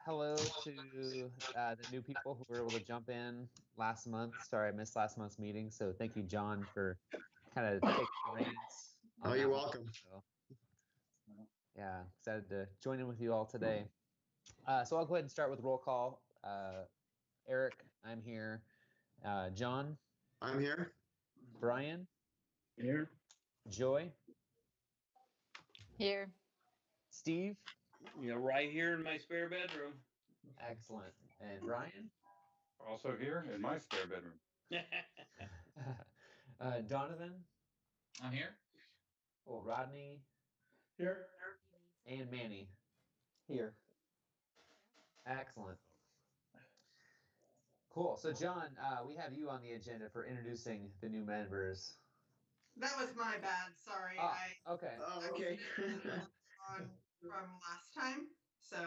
hello to the new people who were able to jump in last month. Sorry, I missed last month's meeting. So thank you, John, for kind of taking the reins. Oh, you're welcome. So, yeah, excited to join in with you all today. So I'll go ahead and start with roll call. Eric, I'm here. John? I'm here. Brian? Here. Joy? Here. Steve? Yeah, right here in my spare bedroom. Excellent. And Brian? Also here in my spare bedroom. Donovan? I'm here. Well, Rodney? Here. And Manny? Here. Excellent. Cool. So, John, we have you on the agenda for introducing the new members. That was my bad. Sorry. Okay. Oh, okay. On from last time. So.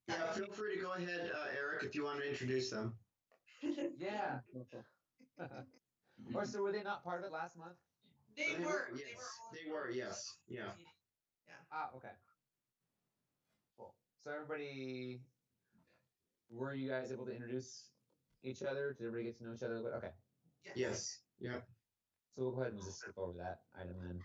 Yeah, feel free to go ahead, Eric, if you want to introduce them. Yeah. Or so were they not part of it last month? They were. Yes. They were. Yes. Yeah. Yeah. Okay. Cool. So everybody, were you guys able to introduce each other? Did everybody get to know each other? Okay. Yes. Yeah. So we'll go ahead and just skip over that item then.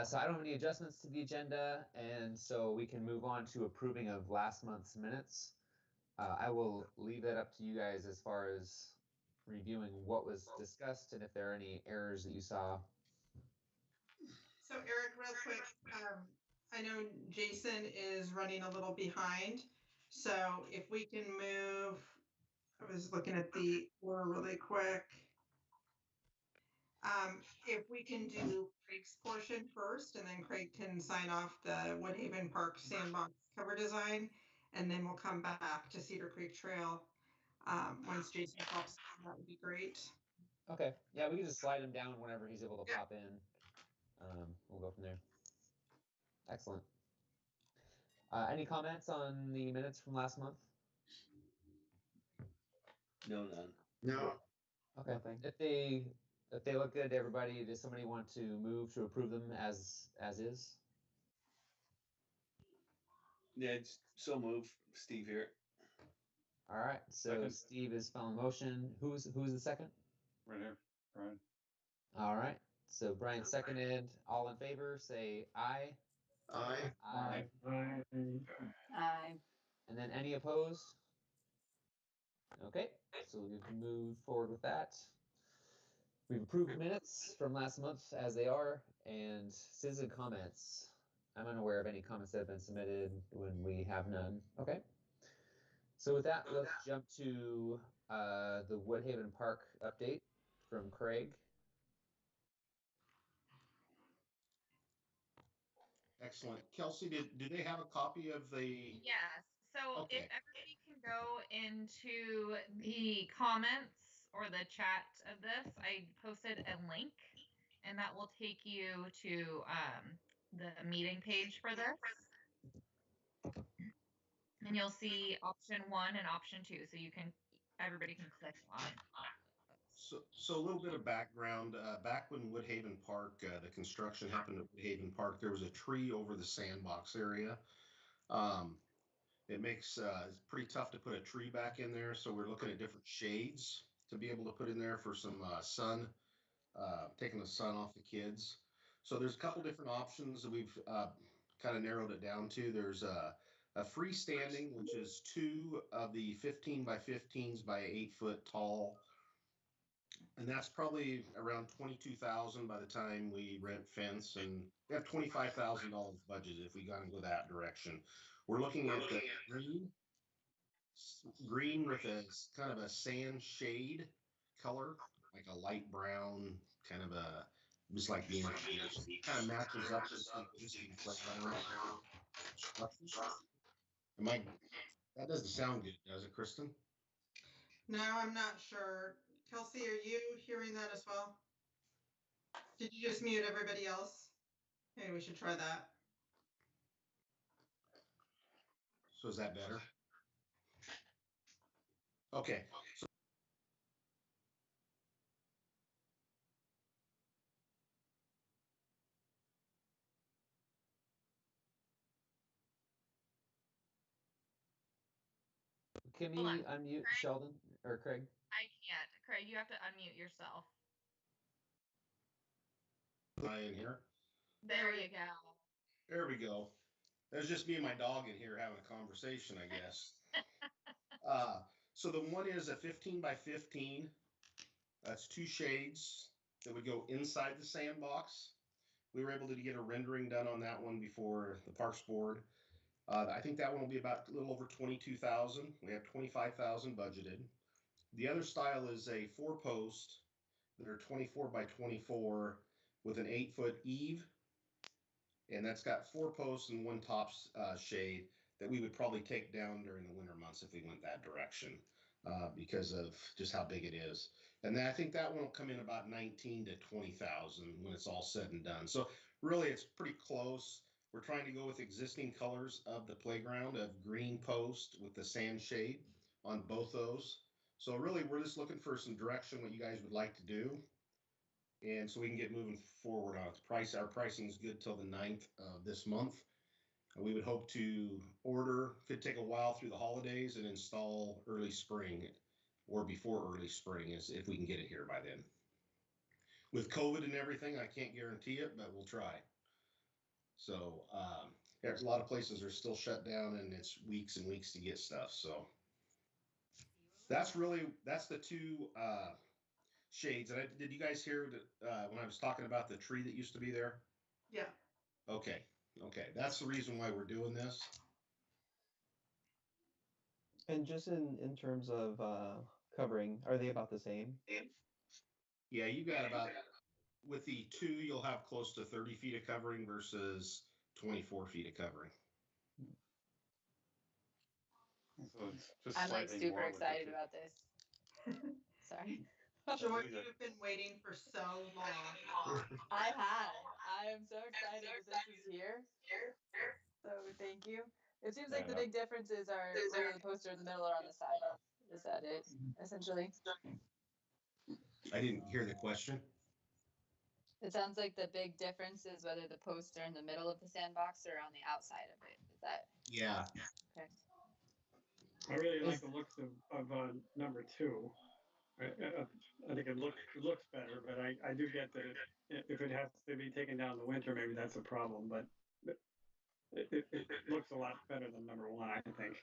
So I don't have any adjustments to the agenda, and so we can move on to approving of last month's minutes. I will leave that up to you guys as far as reviewing what was discussed and if there are any errors that you saw. So Eric, real quick, I know Jason is running a little behind. So if we can move, I was looking at the order really quick. If we can do Craig's portion first, and then Craig can sign off the Woodhaven Park sandbox cover design, and then we'll come back to Cedar Creek Trail once Jason pops in. That would be great. Okay. Yeah, we can just slide him down whenever he's able to pop in. We'll go from there. Excellent. Any comments on the minutes from last month? No, none. No. Okay. Nothing. If they look good to everybody, does somebody want to move to approve them as is? Yeah, it's so move. Steve here. All right. So Second. Steve is following motion. Who's the second? Right here, Brian. All right. So Brian seconded. All in favor, say aye. Aye. Aye. Aye. And then any opposed? Okay. So we can move forward with that. We've approved minutes from last month as they are, and citizen comments. I'm unaware of any comments that have been submitted when we have none. Okay. So with that, let's jump to the Woodhaven Park update from Craig. Excellent. Kelsey, do they have a copy of the? Yes. So Okay. if everybody can go into the comments or the chat of this, I posted a link, and that will take you to the meeting page for this. And you'll see option 1 and option 2, so everybody can click on. So a little bit of background. Back when Woodhaven Park, the construction happened at Woodhaven Park, there was a tree over the sandbox area. It makes it's pretty tough to put a tree back in there, so we're looking at different shades to be able to put in there for some sun, taking the sun off the kids. So there's a couple different options that we've kind of narrowed it down to. There's a freestanding, which is 2 of the 15 by 15s by 8 foot tall. And that's probably around $22,000 by the time we rent fence, and we have $25,000 budgeted if we got to go that direction. We're looking at the green with a kind of a sand shade color, like a light brown, kind of a just like being kind of matches up to some existing playground structures. That doesn't sound good, does it, Kristin? No, I'm not sure. Kelsey, are you hearing that as well? Did you just mute everybody else? Maybe we should try that. So is that better? Okay. can Hold we on. unmute Craig? Sheldon or Craig? I can't. Craig, you have to unmute yourself. Am I in here? There you go. There we go. There's just me and my dog in here having a conversation, I guess. So the one is a 15 by 15. That's 2 shades that would go inside the sandbox. We were able to get a rendering done on that one before the Parks Board. I think that one will be about a little over 22,000. We have 25,000 budgeted. The other style is a 4-post. They're 24 by 24 with an 8-foot eave, and that's got 4 posts and 1 top shade that we would probably take down during the winter months if we went that direction, because of just how big it is. And then I think that one will come in about 19 to 20,000 when it's all said and done. So really, it's pretty close. We're trying to go with existing colors of the playground of green post with the sand shade on both those. So really, we're just looking for some direction, what you guys would like to do. And so we can get moving forward on it. Our pricing is good till the 9th of this month. We would hope to order, could take a while through the holidays, and install early spring or before early spring is if we can get it here by then. With COVID and everything, I can't guarantee it, but we'll try. So there's a lot of places are still shut down, and it's weeks and weeks to get stuff. So that's the 2 shades. And did you guys hear that when I was talking about the tree that used to be there? Yeah. Okay. That's the reason why we're doing this. And just in terms of covering, are they about the same? Yeah, you got about, with the 2, you'll have close to 30 feet of covering versus 24 feet of covering. So it's just I'm like slightly super more with the excited two. about this. Sorry. Joy, you've been waiting for so long. I am so excited that this is here. So thank you. It seems like the big differences are whether the posts are in the middle or on the side. Is that it, essentially? I didn't hear the question. It sounds like the big difference is whether the posts are in the middle of the sandbox or on the outside of it. Is that? Yeah. Okay. I really like the looks of number 2. I think it looks better, but I do get that if it has to be taken down in the winter, maybe that's a problem. But it looks a lot better than number 1, I think.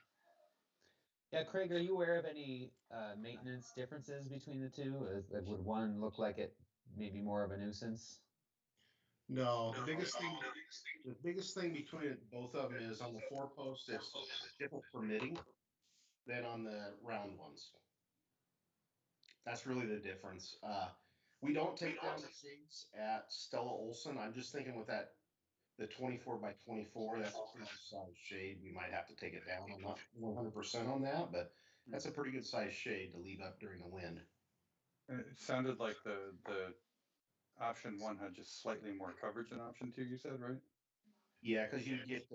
Yeah, Craig, are you aware of any maintenance differences between the 2? Would one look like it maybe more of a nuisance? No, the biggest thing between both of them is on the 4-post, it's different permitting than on the round ones. That's really the difference. We don't take down the shades at Stella Olson. I'm just thinking with the 24 by 24, that's a pretty good size shade. We might have to take it down. I'm not 100% on that, but that's a pretty good size shade to leave up during the wind. It sounded like the option 1 had just slightly more coverage than option 2, you said, right? Yeah, because you get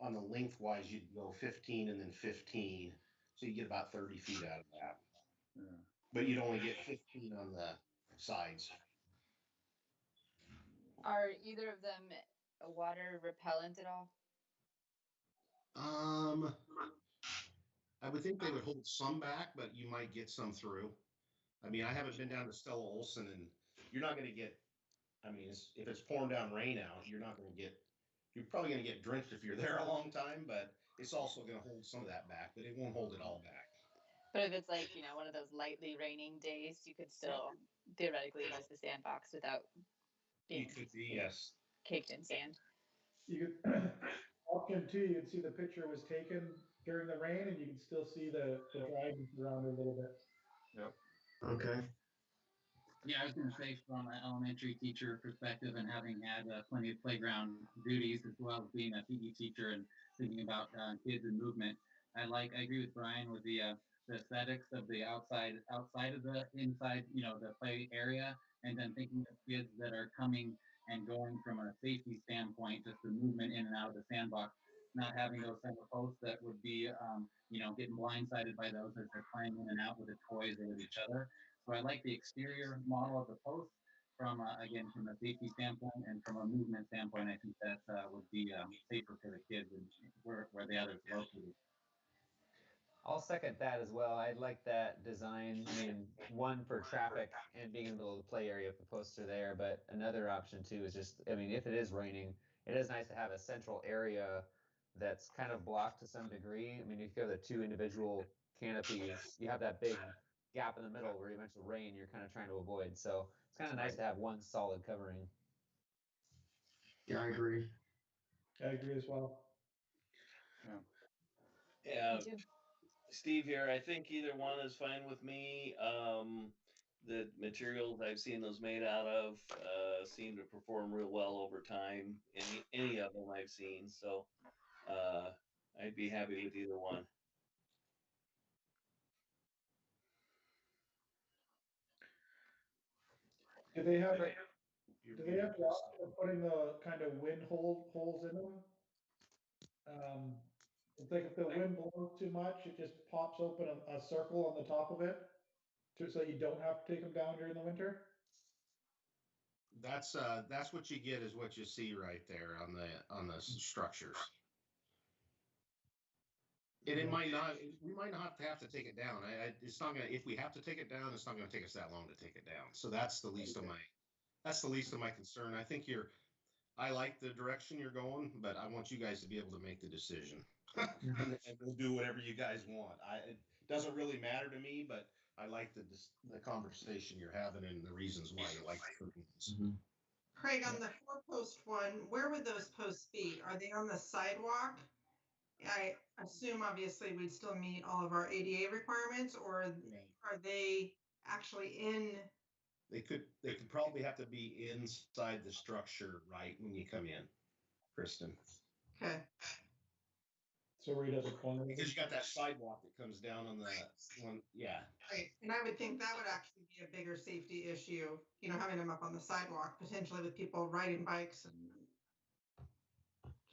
on the lengthwise, you'd go 15 and then 15. So you get about 30 feet out of that. Yeah. But you'd only get 15 on the sides. Are either of them water repellent at all? I would think they would hold some back, but you might get some through. I mean, I haven't been down to Stella Olson, and you're not going to get, I mean, if it's pouring down rain out, you're probably going to get drenched if you're there a long time, but it's also going to hold some of that back, but it won't hold it all back. But if it's like, one of those lightly raining days, you could still theoretically use the sandbox without being Yes. caked in sand. You could, option 2, you can see the picture was taken during the rain, and you can still see the driving around a little bit. Yep. Okay. Yeah, I was going to say from an elementary teacher perspective and having had plenty of playground duties as well as being a PE teacher and thinking about kids and movement, I agree with Brian with the aesthetics of the outside of the inside, the play area, and then thinking of kids that are coming and going from a safety standpoint, just the movement in and out of the sandbox, not having those center posts that would be, getting blindsided by those as they're playing in and out with the toys or with each other. So I like the exterior model of the post from, again, from a safety standpoint and from a movement standpoint. I think that would be safer for the kids and where the others are located. I'll second that as well. I'd like that design. I mean, one for traffic and being in the middle of the play area with the poster there, but another option too is just, I mean, if it is raining, it is nice to have a central area that's kind of blocked to some degree. I mean, if you have the two individual canopies, you have that big gap in the middle where eventual rain you're kind of trying to avoid. So it's kind of nice to have one solid covering. Yeah, I agree. I agree as well. Yeah, Me too. Steve here. I think either one is fine with me. The materials I've seen those made out of seem to perform real well over time. Any of them I've seen, so I'd be happy with either one. Do they have Great. do they have the option of putting the kind of wind holes in them? It's like if the wind blows too much, it just pops open a circle on the top of it, so you don't have to take them down during the winter. That's what you get is what you see right there on the structures. And it might not, we might not have to take it down. It's not gonna, if we have to take it down, it's not gonna take us that long to take it down. So that's the least of my concern. I like the direction you're going, but I want you guys to be able to make the decision. And we'll do whatever you guys want. It doesn't really matter to me, but I like the conversation you're having and the reasons why you like the curtains. Craig, on the 4-post one, where would those posts be? Are they on the sidewalk? I assume obviously we'd still meet all of our ADA requirements, or are they actually in? They could probably have to be inside the structure right when you come in, Kristin. Okay. So where he does a corner. Because you got that sidewalk that comes down on the one, yeah. Right, and I would think that would actually be a bigger safety issue, having them up on the sidewalk, potentially with people riding bikes and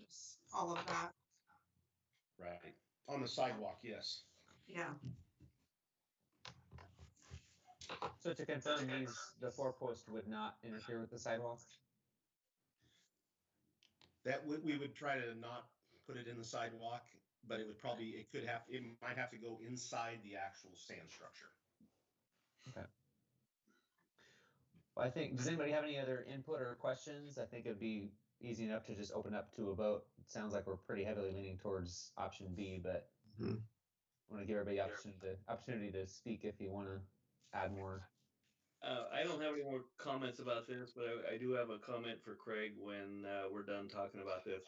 just all of that. Right. On the sidewalk, yes. Yeah. So to confirm, the 4-post would not interfere with the sidewalk? That we would try to not put it in the sidewalk, but it might have to go inside the actual sand structure. Okay. Well, does anybody have any other input or questions? I think it'd be easy enough to just open up to a vote. It sounds like we're pretty heavily leaning towards option B, but I want to give everybody opportunity to speak if you want to add more. I don't have any more comments about this, but I do have a comment for Craig when we're done talking about this,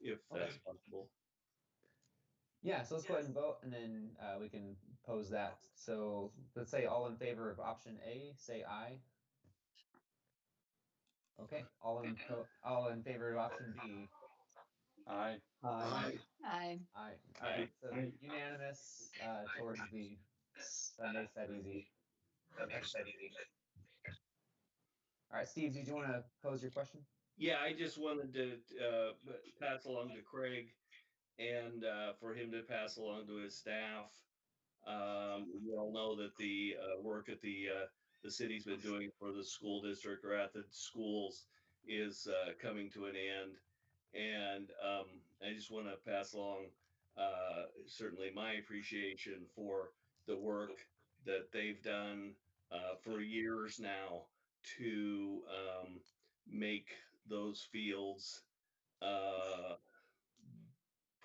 if that's possible. Yeah, so let's go ahead and vote, and then we can pose that. So let's say all in favor of option A, say aye. Okay, all in favor of option B. Aye. Aye. Aye. Aye. All right, so unanimous towards B. That makes that easy. All right, Steve, did you want to pose your question? Yeah, I just wanted to pass along to Craig and for him to pass along to his staff. We all know that the work that the city's been doing for the school district or at the schools is coming to an end. And I just want to pass along certainly my appreciation for the work that they've done for years now to make those fields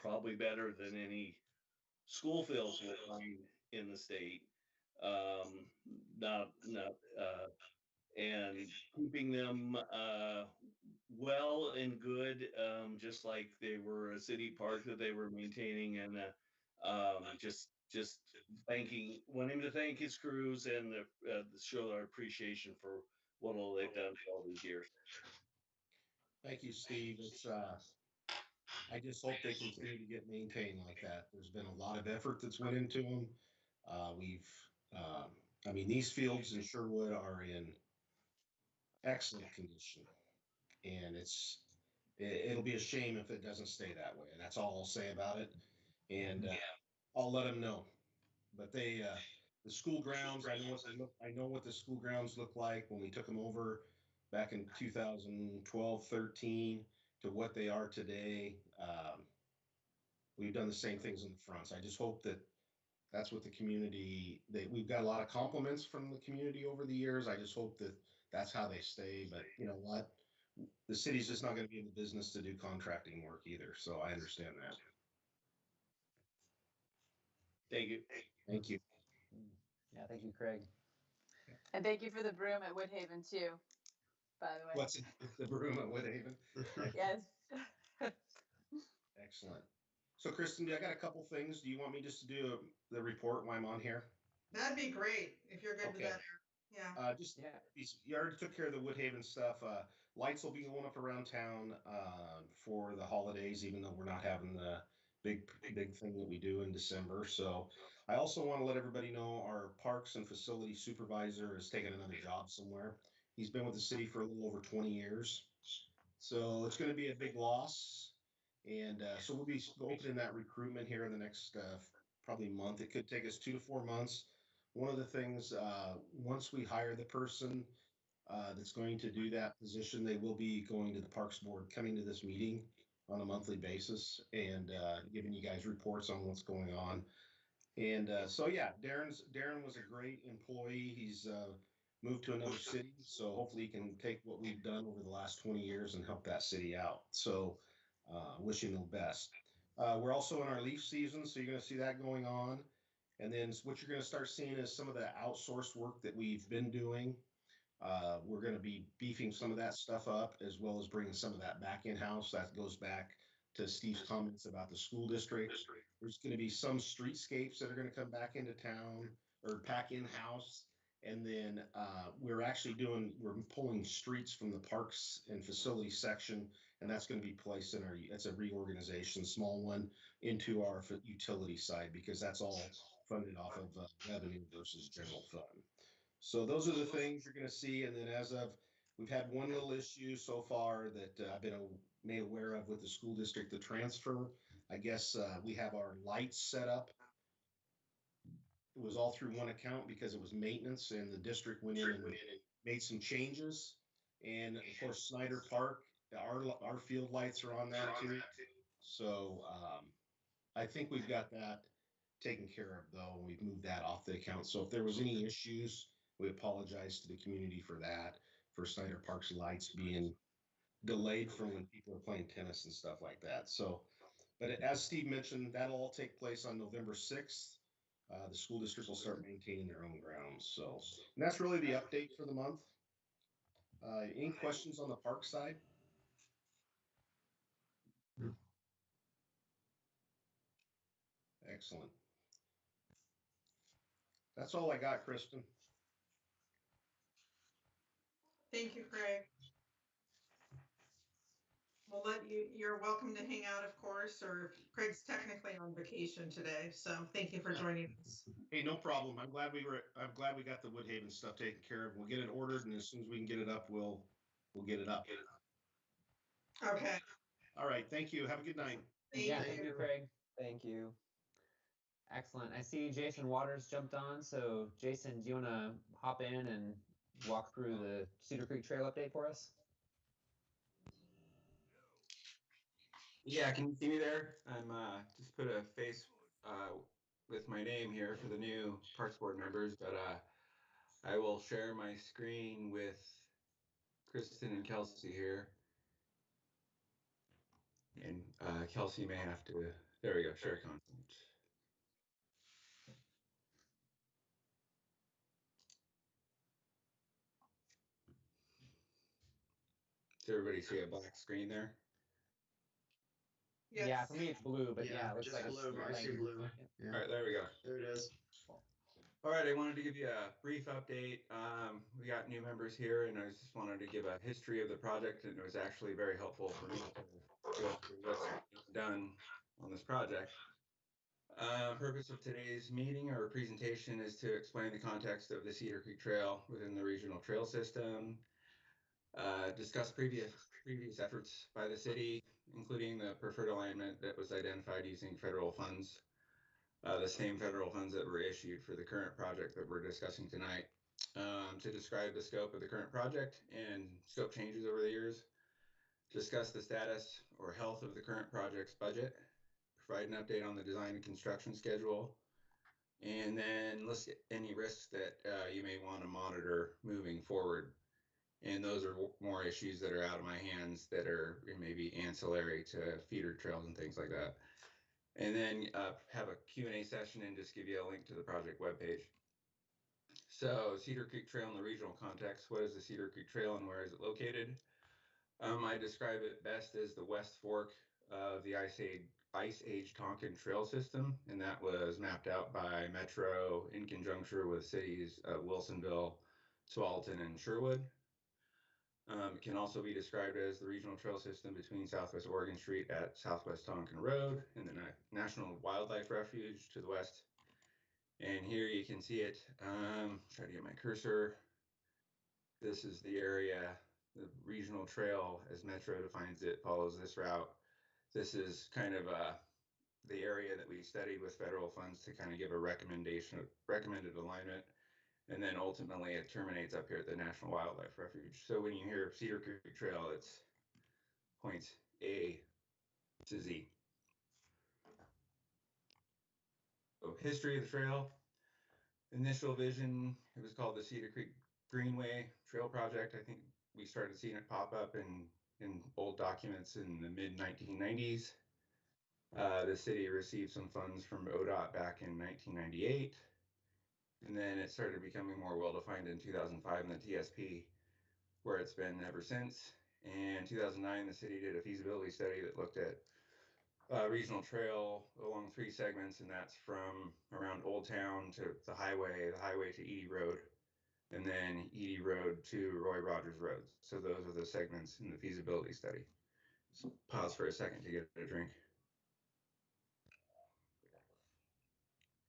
probably better than any school fields we'll find in the state. And keeping them well and good, just like they were a city park that they were maintaining, and just wanting to thank his crews and show our appreciation for what all they've done for all these years. Thank you, Steve. It's I just hope they continue to get maintained like that. There's been a lot of effort that's went into them. These fields in Sherwood are in excellent condition, and it'll be a shame if it doesn't stay that way. That's all I'll say about it. And I'll let them know. But the school grounds, I know what the school grounds look like when we took them over back in 2012, 13 to what they are today. we've done the same things in the fronts. I just hope that that's what the community, we've got a lot of compliments from the community over the years. I just hope that that's how they stay. But you know what? The city's just not going to be in the business to do contracting work either. So I understand that. Thank you. Thank you. Yeah, thank you, Craig. And thank you for the broom at Woodhaven too, by the way. What's the broom at Woodhaven? Yes. Excellent. So Kristin, I got a couple things. Do you want me just to do the report while I'm on here? That'd be great if you're good with Okay. that. Yeah. You already took care of the Woodhaven stuff. Lights will be going up around town for the holidays, even though we're not having the big thing that we do in December. So I also want to let everybody know our parks and facility supervisor has taken another job somewhere. He's been with the city for a little over 20 years. So it's going to be a big loss. And so we'll be opening that recruitment here in the next probably month. It could take us 2 to 4 months. One of the things, once we hire the person that's going to do that position, they will be going to the Parks Board, coming to this meeting on a monthly basis and giving you guys reports on what's going on. And so, yeah, Darren was a great employee. He's moved to another city, so hopefully he can take what we've done over the last 20 years and help that city out. So wish him the best. We're also in our leaf season, so you're going to see that going on. And then what you're going to start seeing is some of the outsourced work that we've been doing. We're going to be beefing some of that stuff up, as well as bringing some of that back in-house. That goes back to Steve's comments about the school district. There's going to be some streetscapes that are going to come back into town or back in-house. And then we're pulling streets from the parks and facility section, and that's going to be placed in it's a reorganization, small one, into our utility side, because that's all funded off of revenue versus general fund. So those are the things you're going to see. And then we've had one little issue so far that I've been made aware of with the school district, the transfer. I guess we have our lights set up. It was all through one account because it was maintenance, and the district went in and made some changes. And of course, Snyder Park, our field lights are on that too. So I think we've got that taken care of, though, and we've moved that off the account. So if there was any issues, we apologize to the community for that, for Snyder Park's lights being delayed from when people are playing tennis and stuff like that. So, but as Steve mentioned, that'll all take place on November 6th. The school district will start maintaining their own grounds. So, and that's really the update for the month. Any questions on the park side? Excellent. That's all I got, Kristin. Thank you, Craig. We'll let you're welcome to hang out, of course, or Craig's technically on vacation today. So thank you for joining us. Hey, no problem. I'm glad we got the Woodhaven stuff taken care of. We'll get it ordered, and as soon as we can get it up, we'll get it up. Okay. All right. Thank you. Have a good night. Thank you, Craig. Thank you. Excellent. I see Jason Waters jumped on. So Jason, do you want to hop in and walk through the Cedar Creek Trail update for us? Yeah, can you see me there? I'm just put a face with my name here for the new Parks Board members, but I will share my screen with Kristin and Kelsey here. And Kelsey may have to, there we go, share content. Does everybody see a black screen there? Yes. Yeah, for me it's blue, but yeah, it looks just like blue. I it's see blue. All right, there we go. There it is. All right, I wanted to give you a brief update. We got new members here, and I just wanted to give a history of the project, and it was actually very helpful for me to go through what's being done on this project. Purpose of today's meeting or presentation is to explain the context of the Cedar Creek Trail within the regional trail system, discuss previous efforts by the city, including the preferred alignment that was identified using federal funds, the same federal funds that were issued for the current project that we're discussing tonight, to describe the scope of the current project and scope changes over the years, discuss the status or health of the current project's budget, provide an update on the design and construction schedule, and then list any risks that you may want to monitor moving forward. And those are more issues that are out of my hands that are maybe ancillary to feeder trails and things like that. And then have a Q&A session and just give you a link to the project webpage. So Cedar Creek Trail in the regional context, what is the Cedar Creek Trail and where is it located? I describe it best as the West Fork of the Ice Age Tonkin Trail System, and that was mapped out by Metro in conjunction with cities of Wilsonville, Tualatin, and Sherwood. It can also be described as the regional trail system between Southwest Oregon Street at Southwest Tonkin Road and the National Wildlife Refuge to the west. And here you can see it. Try to get my cursor. This is the area. The regional trail, as Metro defines it, follows this route. This is kind of the area that we studied with federal funds to kind of give a recommended alignment. And then ultimately it terminates up here at the National Wildlife Refuge. So when you hear Cedar Creek Trail, it's points A to Z. So history of the trail. Initial vision, it was called the Cedar Creek Greenway Trail Project. I think we started seeing it pop up in old documents in the mid-1990s. The city received some funds from ODOT back in 1998. And then it started becoming more well-defined in 2005 in the TSP, where it's been ever since. And 2009, the city did a feasibility study that looked at regional trail along 3 segments, and that's from around Old Town to the highway to Edie Road, and then Edie Road to Roy Rogers Road. So those are the segments in the feasibility study. So pause for a second to get a drink.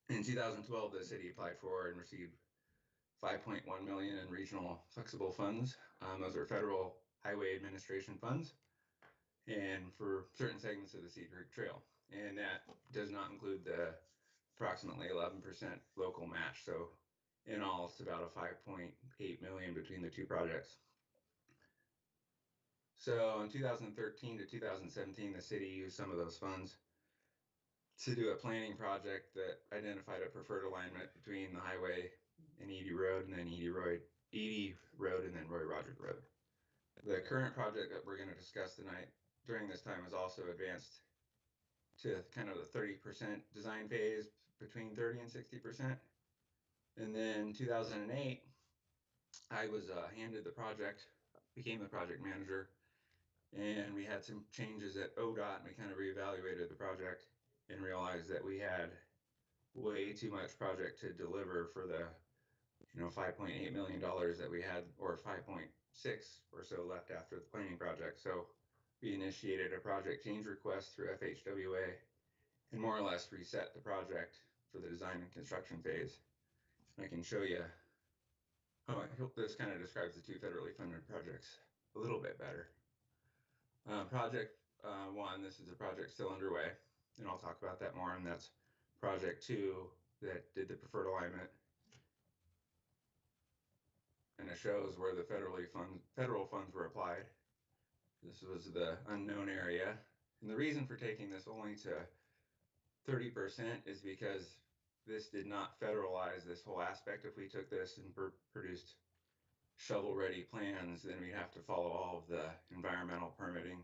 In 2012, the city applied for and received $5.1 million in regional flexible funds. Those are federal highway administration funds, and for certain segments of the Cedar Creek Trail. And that does not include the approximately 11% local match. So in all, it's about a $5.8 million between the 2 projects. So in 2013 to 2017, the city used some of those funds to do a planning project that identified a preferred alignment between the highway and Edie Road, and then Edie Road, and then Roy Rogers Road. The current project that we're going to discuss tonight during this time is also advanced to kind of the 30% design phase, between 30 and 60%. And then 2008, I was handed the project, became the project manager, and we had some changes at ODOT, and we kind of reevaluated the project and realized that we had way too much project to deliver for the $5.8 million that we had, or 5.6 or so left after the planning project. So we initiated a project change request through FHWA and more or less reset the project for the design and construction phase. I can show you. I hope this kind of describes the 2 federally funded projects a little bit better. Project 1, this is a project still underway, and I'll talk about that more, and that's project 2 that did the preferred alignment. And it shows where the federal funds were applied. This was the unknown area. And the reason for taking this only to 30% is because this did not federalize this whole aspect. If we took this and produced shovel-ready plans, then we'd have to follow all of the environmental permitting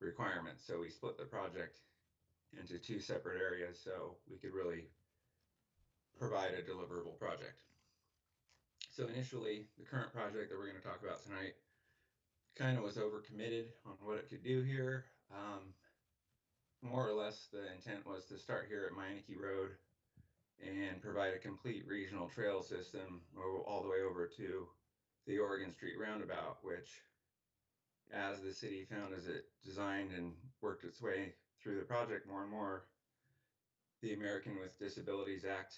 requirements. So we split the project into 2 separate areas so we could really provide a deliverable project. So initially, the current project that we're going to talk about tonight kind of was overcommitted on what it could do here. More or less, the intent was to start here at Meineke Road and provide a complete regional trail system all the way over to the Oregon Street roundabout, which, as the city found as it designed and worked its way through the project more and more, the American with Disabilities Act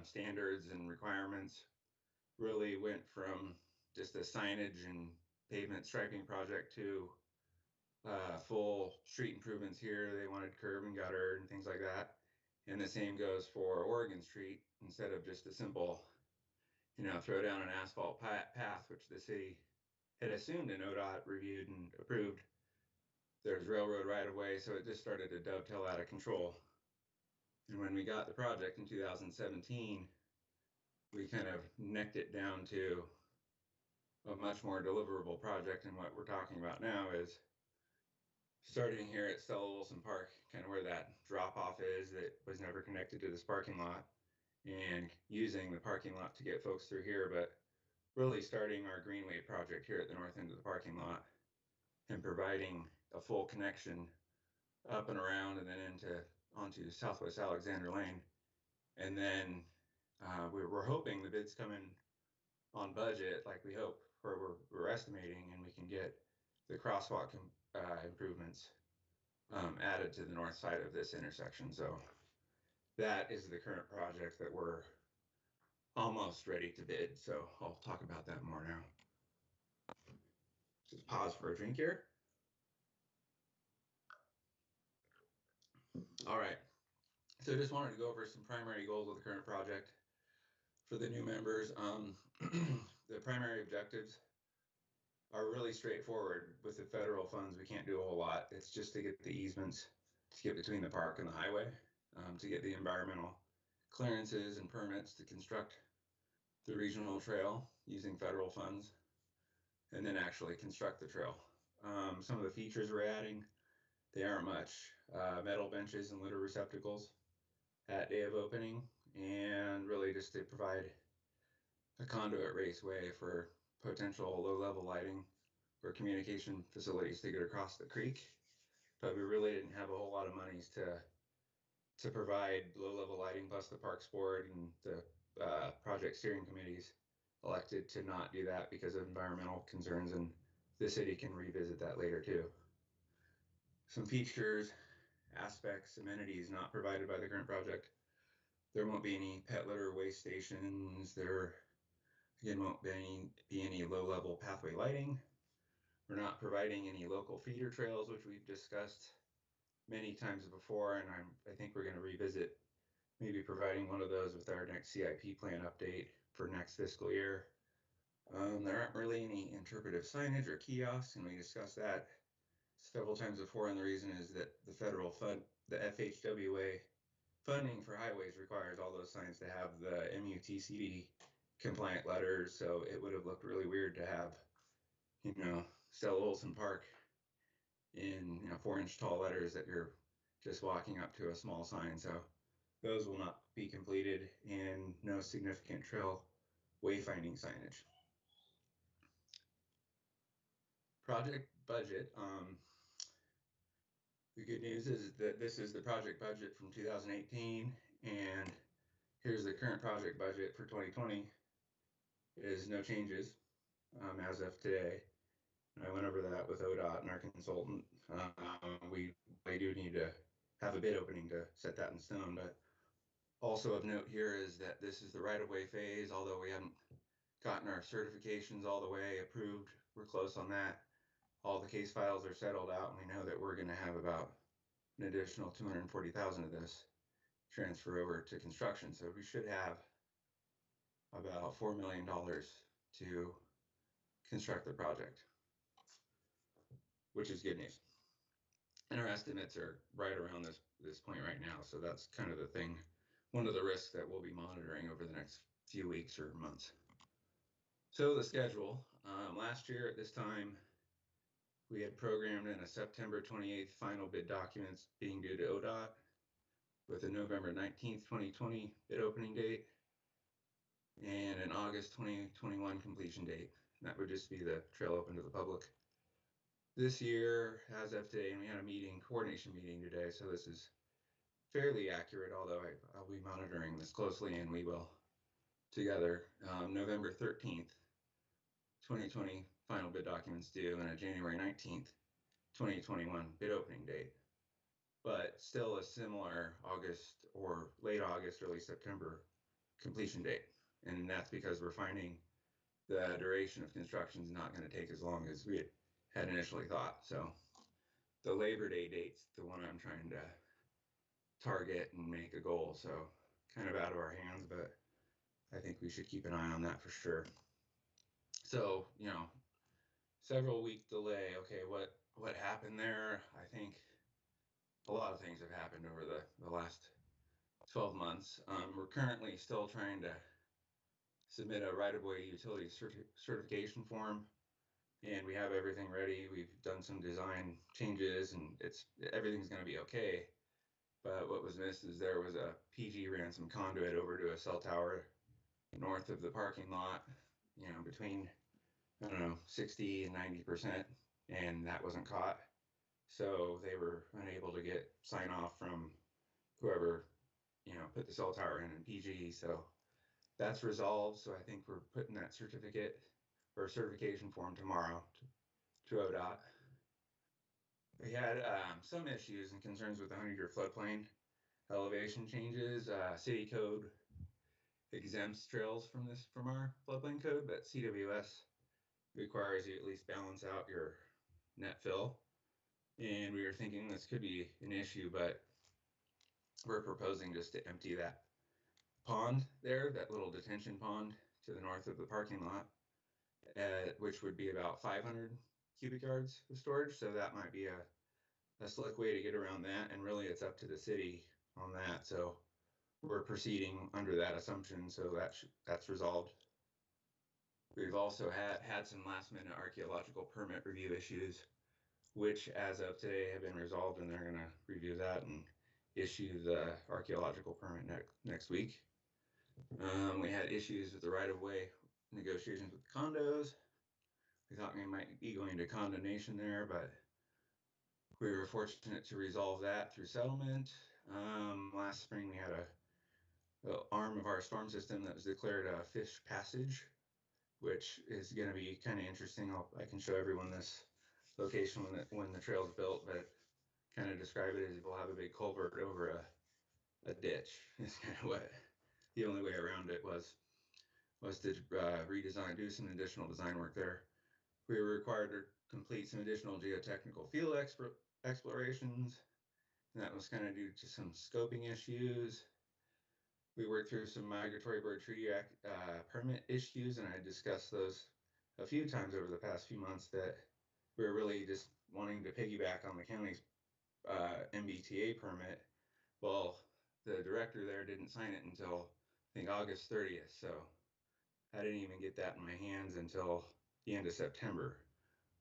standards and requirements really went from just a signage and pavement striping project to full street improvements here. They wanted curb and gutter and things like that. And the same goes for Oregon Street. Instead of just a simple, throw down an asphalt path, which the city had assumed and ODOT reviewed and approved, there's railroad right of way, so it just started to dovetail out of control. And when we got the project in 2017, we kind of necked it down to a much more deliverable project. And what we're talking about now is starting here at Stella Wilson Park, kind of where that drop off is that was never connected to this parking lot, and using the parking lot to get folks through here, but really starting our Greenway project here at the north end of the parking lot and providing a full connection up and around and then onto Southwest Alexander Lane. And then we're hoping the bids come in on budget like we hope, or we're estimating, and we can get the crosswalk improvements added to the north side of this intersection. So that is the current project that we're almost ready to bid. So I'll talk about that more now. Just pause for a drink here. All right. So just wanted to go over some primary goals of the current project for the new members. The primary objectives are really straightforward. With the federal funds, we can't do a whole lot. It's just to get the easements to get between the park and the highway, to get the environmental clearances and permits to construct the regional trail using federal funds, and then actually construct the trail. Some of the features we're adding, they aren't much. Metal benches and litter receptacles at day of opening, and really just to provide a conduit raceway for potential low-level lighting or communication facilities to get across the creek. But we really didn't have a whole lot of monies to provide low-level lighting, plus the Parks Board and the project steering committees elected to not do that because of environmental concerns, and the city can revisit that later too. Some features, aspects, amenities not provided by the current project. There won't be any pet litter waste stations. There, again, won't be any low-level pathway lighting. We're not providing any local feeder trails, which we've discussed many times before, and I think we're going to revisit maybe providing one of those with our next CIP plan update for next fiscal year. There aren't really any interpretive signage or kiosks, and we discussed that several times before, and the reason is that the federal fund, the FHWA funding for highways requires all those signs to have the MUTCD compliant letters, so it would have looked really weird to have, Stella Olson Park in 4-inch tall letters that you're just walking up to a small sign. So those will not be completed, and no significant trail wayfinding signage. Project budget. The good news is that this is the project budget from 2018, and here's the current project budget for 2020. Is no changes as of today. I went over that with ODOT and our consultant. We do need to have a bid opening to set that in stone, but also of note here is that this is the right-of-way phase. Although we haven't gotten our certifications all the way approved, we're close on that. All the case files are settled out, and we know that we're going to have about an additional $240,000 of this transfer over to construction. So we should have about $4 million to construct the project, which is good news. And our estimates are right around this point right now. So that's kind of the thing, one of the risks that we'll be monitoring over the next few weeks or months. So the schedule, last year at this time, we had programmed in a September 28th final bid documents being due to ODOT with a November 19th, 2020 bid opening date and an August 2021 completion date. And that would just be the trail open to the public. This year, as of today, and we had a coordination meeting today, so this is fairly accurate, although I'll be monitoring this closely, and we will together. November 13th, 2020 final bid documents due, and a January 19th, 2021 bid opening date. But still a similar August or late August, early September completion date. And that's because we're finding the duration of construction is not going to take as long as we had initially thought. So the Labor Day date's the one I'm trying to target and make a goal. So kind of out of our hands, but I think we should keep an eye on that for sure. So, several week delay. Okay, what what happened there, I think a lot of things have happened over the last 12 months. We're currently still trying to submit a right-of-way utility certification form, and we have everything ready. We've done some design changes, and everything's going to be okay. But what was missed is there was a PG ran some conduit over to a cell tower north of the parking lot, between, I don't know, 60 and 90%, and that wasn't caught. So they were unable to get sign off from whoever, put the cell tower in PG. So that's resolved. So I think we're putting that certificate or certification form tomorrow to ODOT. We had some issues and concerns with the 100-year floodplain elevation changes. City code exempts trails from our floodplain code, but CWS requires you at least balance out your net fill. And we were thinking this could be an issue, but we're proposing just to empty that pond there, that little detention pond to the north of the parking lot, which would be about 500 cubic yards of storage. So that might be a slick way to get around that. And really it's up to the city on that. So we're proceeding under that assumption. So that's resolved. We've also had some last minute archaeological permit review issues, which as of today have been resolved, and they're going to review that and issue the archaeological permit next week. We had issues with the right-of-way negotiations with condos. We thought we might be going to condemnation there, but we were fortunate to resolve that through settlement. Last spring we had a arm of our storm system that was declared a fish passage, which is going to be kind of interesting. I can show everyone this location when the trail's built, but kind of describe it as we'll have a big culvert over a ditch. It's kind of what the only way around it was to redesign, do some additional design work there. We were required to complete some additional geotechnical field explorations, and that was kind of due to some scoping issues. We worked through some migratory bird treaty act permit issues, and I discussed those a few times over the past few months, that we were really just wanting to piggyback on the county's MBTA permit. Well, the director there didn't sign it until I think August 30th, so I didn't even get that in my hands until the end of September,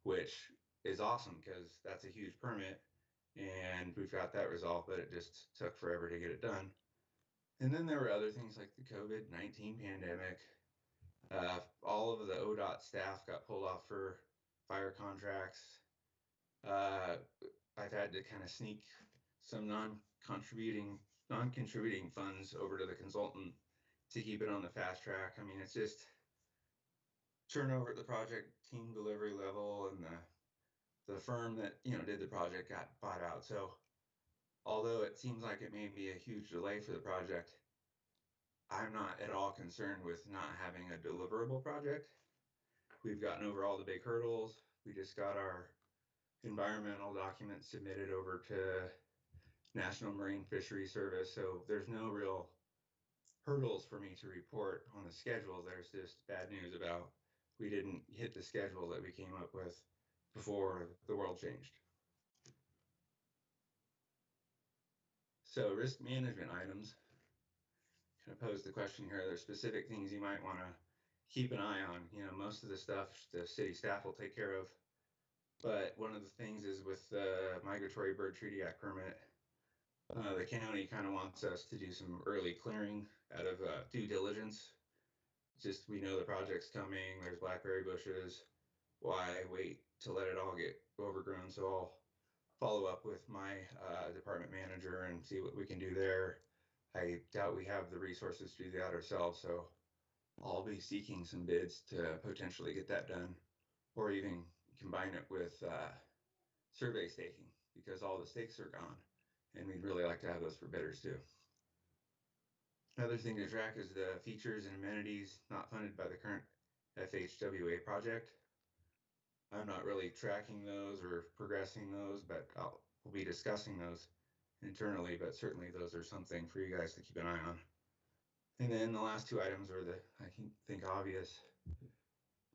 which is awesome because that's a huge permit and we've got that resolved, but it just took forever to get it done. And then there were other things like the COVID-19 pandemic. All of the ODOT staff got pulled off for fire contracts. I've had to kind of sneak some non-contributing funds over to the consultant to keep it on the fast track. I mean, it's just turnover at the project team delivery level, and the firm that did the project got bought out. So although it seems like it may be a huge delay for the project, I'm not at all concerned with not having a deliverable project. We've gotten over all the big hurdles. We just got our environmental documents submitted over to National Marine Fisheries Service, so there's no real hurdles for me to report on the schedule. There's just bad news about we didn't hit the schedule that we came up with before the world changed. So risk management items, kind of pose the question here. There's specific things you might want to keep an eye on. Most of the stuff the city staff will take care of, but one of the things is with the Migratory Bird Treaty Act permit, the county kind of wants us to do some early clearing out of due diligence. Just, we know the project's coming, there's blackberry bushes, why wait to let it all get overgrown? So I'll follow up with my department manager and see what we can do there. I doubt we have the resources to do that ourselves, so I'll be seeking some bids to potentially get that done, or even combine it with survey staking, because all the stakes are gone, and we'd really like to have those for bidders too. Another thing to track is the features and amenities not funded by the current FHWA project. I'm not really tracking those or progressing those, but we'll be discussing those internally, but certainly those are something for you guys to keep an eye on. And then the last two items are I think obvious.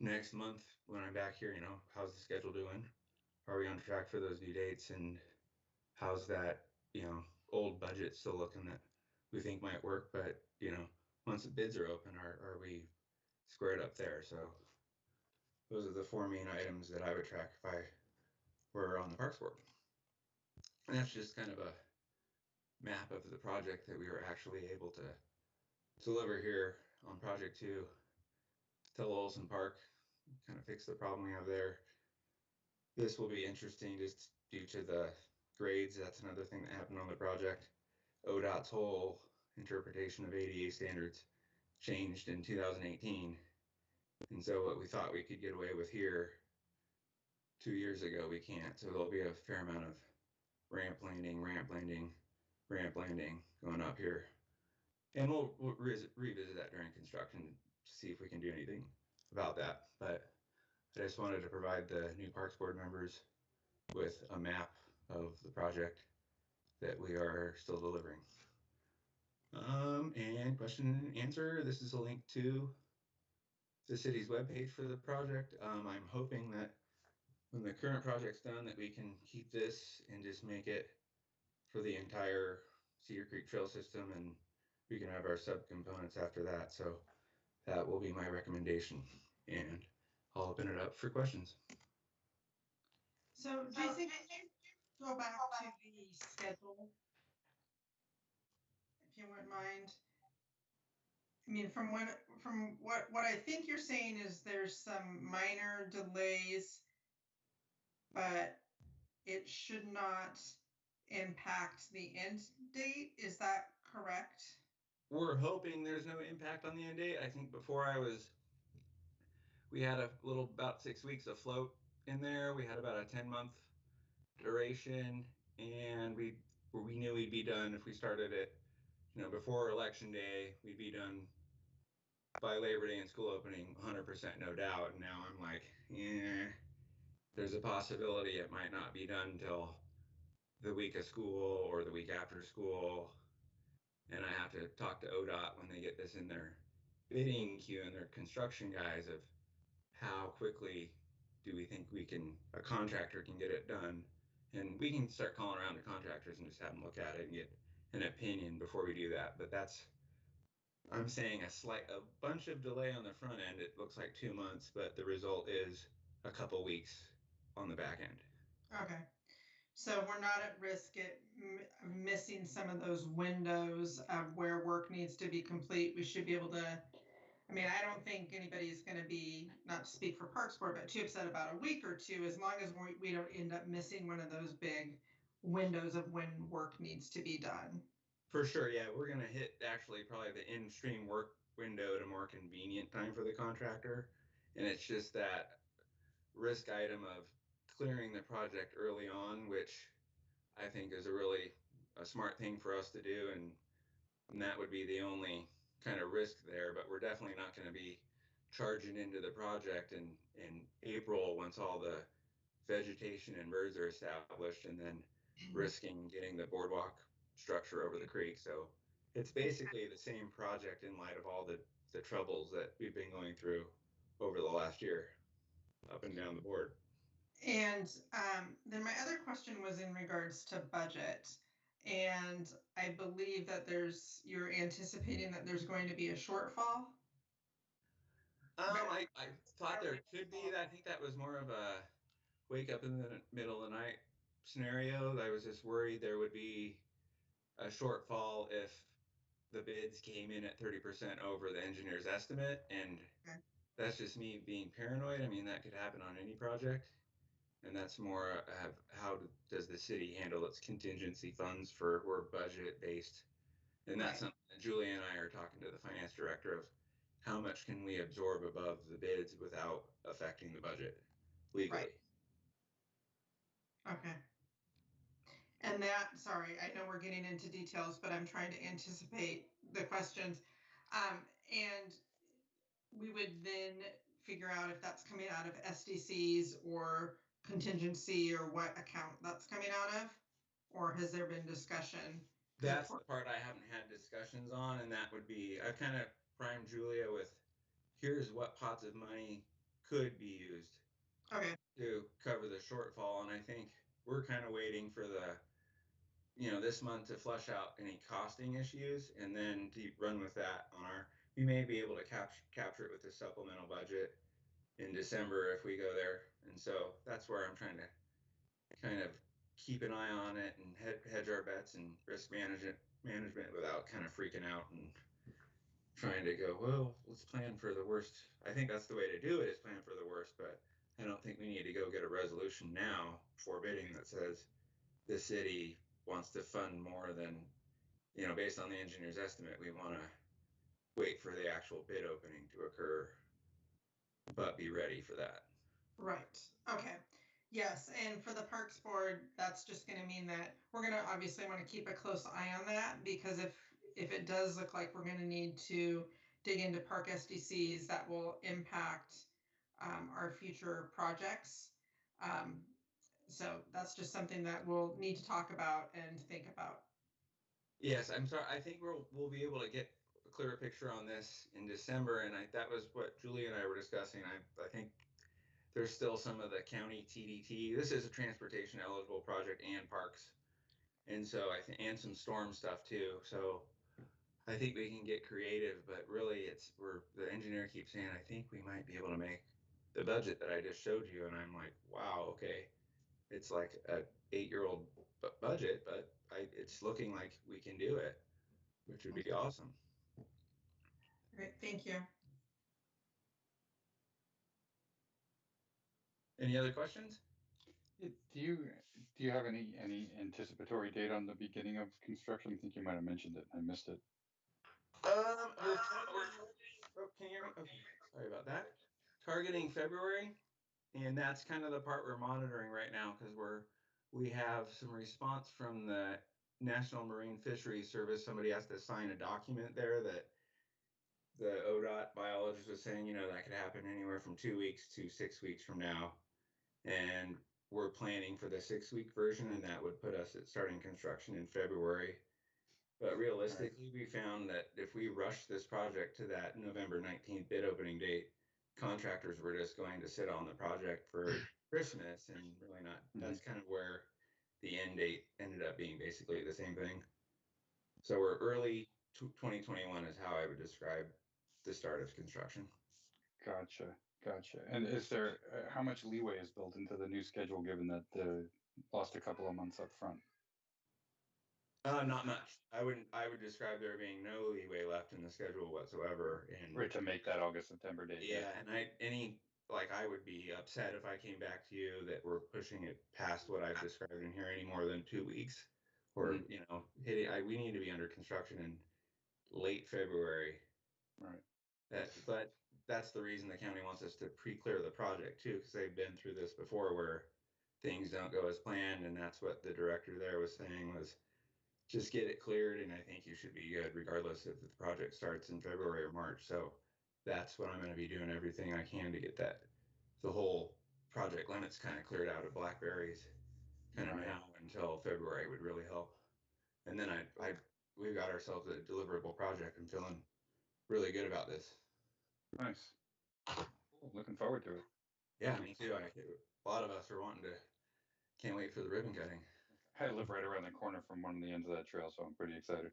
Next month when I'm back here, how's the schedule doing? are we on track for those due dates, and how's that, old budget still looking that we think might work, but, once the bids are open, are we squared up there? So those are the 4 main items that I would track if I were on the Parks Board. And that's just kind of a map of the project that we were actually able to deliver here on Project 2 to Olson Park, kind of fix the problem we have there. This will be interesting just due to the grades. That's another thing that happened on the project. ODOT's whole interpretation of ADA standards changed in 2018. And so what we thought we could get away with here 2 years ago, we can't. So there'll be a fair amount of ramp landing going up here. And we'll revisit that during construction to see if we can do anything about that. But I just wanted to provide the new Parks Board members with a map of the project that we are still delivering. And question and answer, this is a link to the city's webpage for the project. I'm hoping that when the current project's done that we can keep this and just make it for the entire Cedar Creek Trail system, and we can have our subcomponents after that. So that will be my recommendation, and I'll open it up for questions. So Jason, can you go back to the schedule, if you wouldn't mind? I mean, from what I think you're saying is there's some minor delays, but it should not impact the end date. Is that correct? We're hoping there's no impact on the end date. I think before we had a little about 6 weeks afloat in there. We had about a 10-month duration, and we knew we'd be done if we started it, before Election Day. We'd be done by Labor Day and school opening, 100% no doubt. And now I'm like, there's a possibility it might not be done until the week of school or the week after school. And I have to talk to ODOT when they get this in their bidding queue and their construction guys of how quickly do we think a contractor can get it done. And we can start calling around to contractors and just have them look at it and get an opinion before we do that. But I'm saying a bunch of delay on the front end. It looks like 2 months, but the result is a couple weeks on the back end. Okay. So we're not at risk of missing some of those windows of where work needs to be complete. We should be able to, I don't think anybody's going to be, not to speak for Parks Board, but too upset about a week or two, as long as we don't end up missing one of those big windows of when work needs to be done. For sure, yeah. We're going to hit actually probably the in-stream work window at a more convenient time for the contractor. And it's just that risk item of clearing the project early on, which I think is a smart thing for us to do. And that would be the only kind of risk there. But we're definitely not going to be charging into the project in April once all the vegetation and birds are established, and then risking getting the boardwalk structure over the creek. So it's basically the same project in light of all the troubles that we've been going through over the last year up and down the board. And then my other question was in regards to budget. And I believe that you're anticipating that there's going to be a shortfall. I thought there could be. I think that was more of a wake up in the middle of the night scenario. I was just worried there would be a shortfall if the bids came in at 30% over the engineer's estimate. And that's just me being paranoid. That could happen on any project. And that's more of how does the city handle its contingency funds we're budget based. And that's something that Julie and I are talking to the finance director of, how much can we absorb above the bids without affecting the budget legally. Right. Okay. And sorry, I know we're getting into details, but I'm trying to anticipate the questions. And we would then figure out if that's coming out of SDCs or contingency, or what account that's coming out of, or has there been discussion? That's the part I haven't had discussions on, and that would be, I kind of primed Julia with, here's what pots of money could be used. Okay. to cover the shortfall. And I think we're kind of waiting for this month to flush out any costing issues, and then to run with that we may be able to capture it with the supplemental budget in December if we go there. And so that's where I'm trying to kind of keep an eye on it and hedge our bets and risk management without kind of freaking out and trying to go, well, let's plan for the worst. I think that's the way to do it, is plan for the worst, but I don't think we need to go get a resolution now before bidding that says the city wants to fund more than, based on the engineer's estimate. We want to wait for the actual bid opening to occur, but be ready for that. Right. Okay. Yes, and for the Parks Board, that's just going to mean that we're going to obviously want to keep a close eye on that, because if it does look like we're going to need to dig into park SDCs, that will impact our future projects. So that's just something that we'll need to talk about and think about. Yes, I'm sorry. I think we'll be able to get a clearer picture on this in December, and that was what Julie and I were discussing. I think there's still some of the county TDT. This is a transportation eligible project and parks, and so and some storm stuff too. So I think we can get creative, but really the engineer keeps saying, I think we might be able to make the budget that I just showed you, and I'm like, wow, okay. It's like a 8-year-old budget, but it's looking like we can do it, which would be awesome. Great, thank you. Any other questions? Do you have any anticipatory date on the beginning of construction? I think you might have mentioned it. I missed it. Oh, can you hear me? Okay, sorry about that. Targeting February, and that's kind of the part we're monitoring right now, because we have some response from the National Marine Fisheries Service. Somebody has to sign a document there that the ODOT biologist was saying, that could happen anywhere from 2 weeks to 6 weeks from now. And we're planning for the 6-week version, and that would put us at starting construction in February. But realistically, we found that if we rush this project to that November 19th bid opening date, contractors were just going to sit on the project for Christmas and really not. That's kind of where the end date ended up being basically the same thing. So we're early 2021 is how I would describe the start of construction. Gotcha. And is there how much leeway is built into the new schedule, given that lost a couple of months up front? Not much. I would describe there being no leeway left in the schedule whatsoever. And right, to make that August-September date. Yeah, and I would be upset if I came back to you that we're pushing it past what I've described in here any more than 2 weeks, or we need to be under construction in late February. Right. But that's the reason the county wants us to pre-clear the project too, because they've been through this before where things don't go as planned, and that's what the director there was saying was, just get it cleared, and I think you should be good regardless if the project starts in February or March. So that's what I'm going to be doing, everything I can to get the whole project limits kind of cleared out of Blackberries kind of now until February would really help. And then we've got ourselves a deliverable project. I'm feeling really good about this. Nice. Cool. Looking forward to it. Yeah, me too. A lot of us are can't wait for the ribbon cutting. I live right around the corner from one of the ends of that trail, so I'm pretty excited.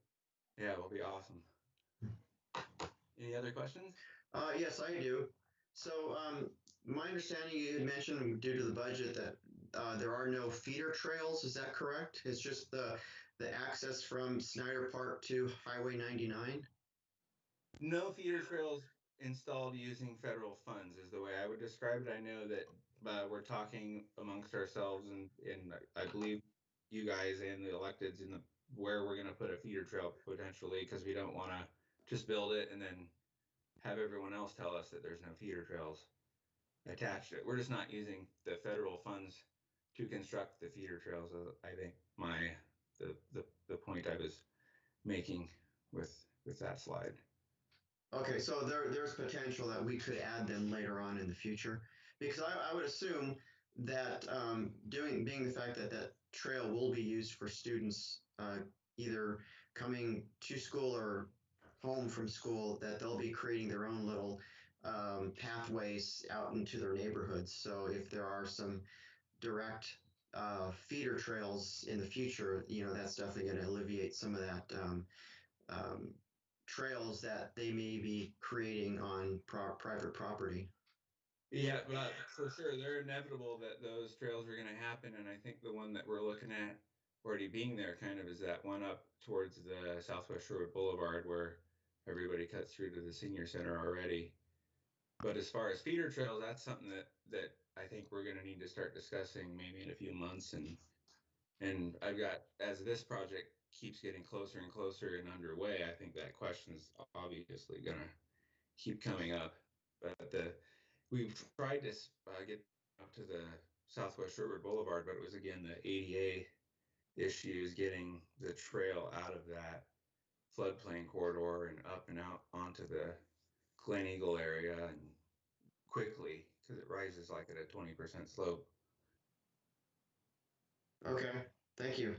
Yeah, it'll be awesome. Any other questions? Yes, I do. So my understanding, you had mentioned due to the budget that there are no feeder trails. Is that correct? It's just the access from Snyder Park to Highway 99? No feeder trails installed using federal funds is the way I would describe it. I know that we're talking amongst ourselves, and I believe you guys and the electeds in where we're going to put a feeder trail potentially, because we don't want to just build it and then have everyone else tell us that there's no feeder trails attached to it. We're just not using the federal funds to construct the feeder trails. I think the point I was making with that slide. Okay, so there's potential that we could add them later on in the future, because I would assume that being the fact that that trail will be used for students either coming to school or home from school, that they'll be creating their own little pathways out into their neighborhoods. So if there are some direct feeder trails in the future, that's definitely going to alleviate some of that trails that they may be creating on private property. Yeah, but for sure, they're inevitable that those trails are going to happen. And I think the one that we're looking at already being there kind of is that one up towards the Southwest Sherwood Boulevard where everybody cuts through to the senior center already. But as far as feeder trails, that's something that I think we're going to need to start discussing maybe in a few months. And I've got, as this project keeps getting closer and closer and underway, I think that question is obviously going to keep coming up. But we've tried to get up to the Southwest Sherwood Boulevard, but it was again the ADA issues getting the trail out of that floodplain corridor and up and out onto the Glen Eagle area and quickly because it rises like at a 20% slope. Okay, thank you.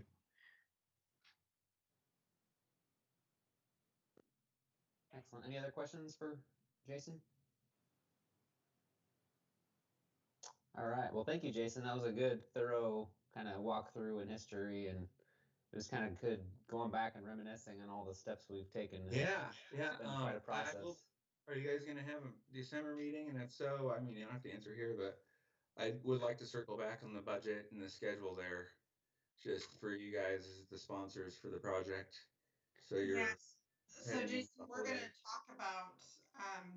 Excellent. Any other questions for Jason? All right. Well, thank you, Jason. That was a good, thorough kind of walkthrough in history, and it was kind of good going back and reminiscing on all the steps we've taken. Yeah. It's been quite a process. Are you guys going to have a December meeting? And if so, I mean, you don't have to answer here, but I would like to circle back on the budget and the schedule there, just for you guys as the sponsors for the project. So you're. Yes. So Jason, we're going to talk about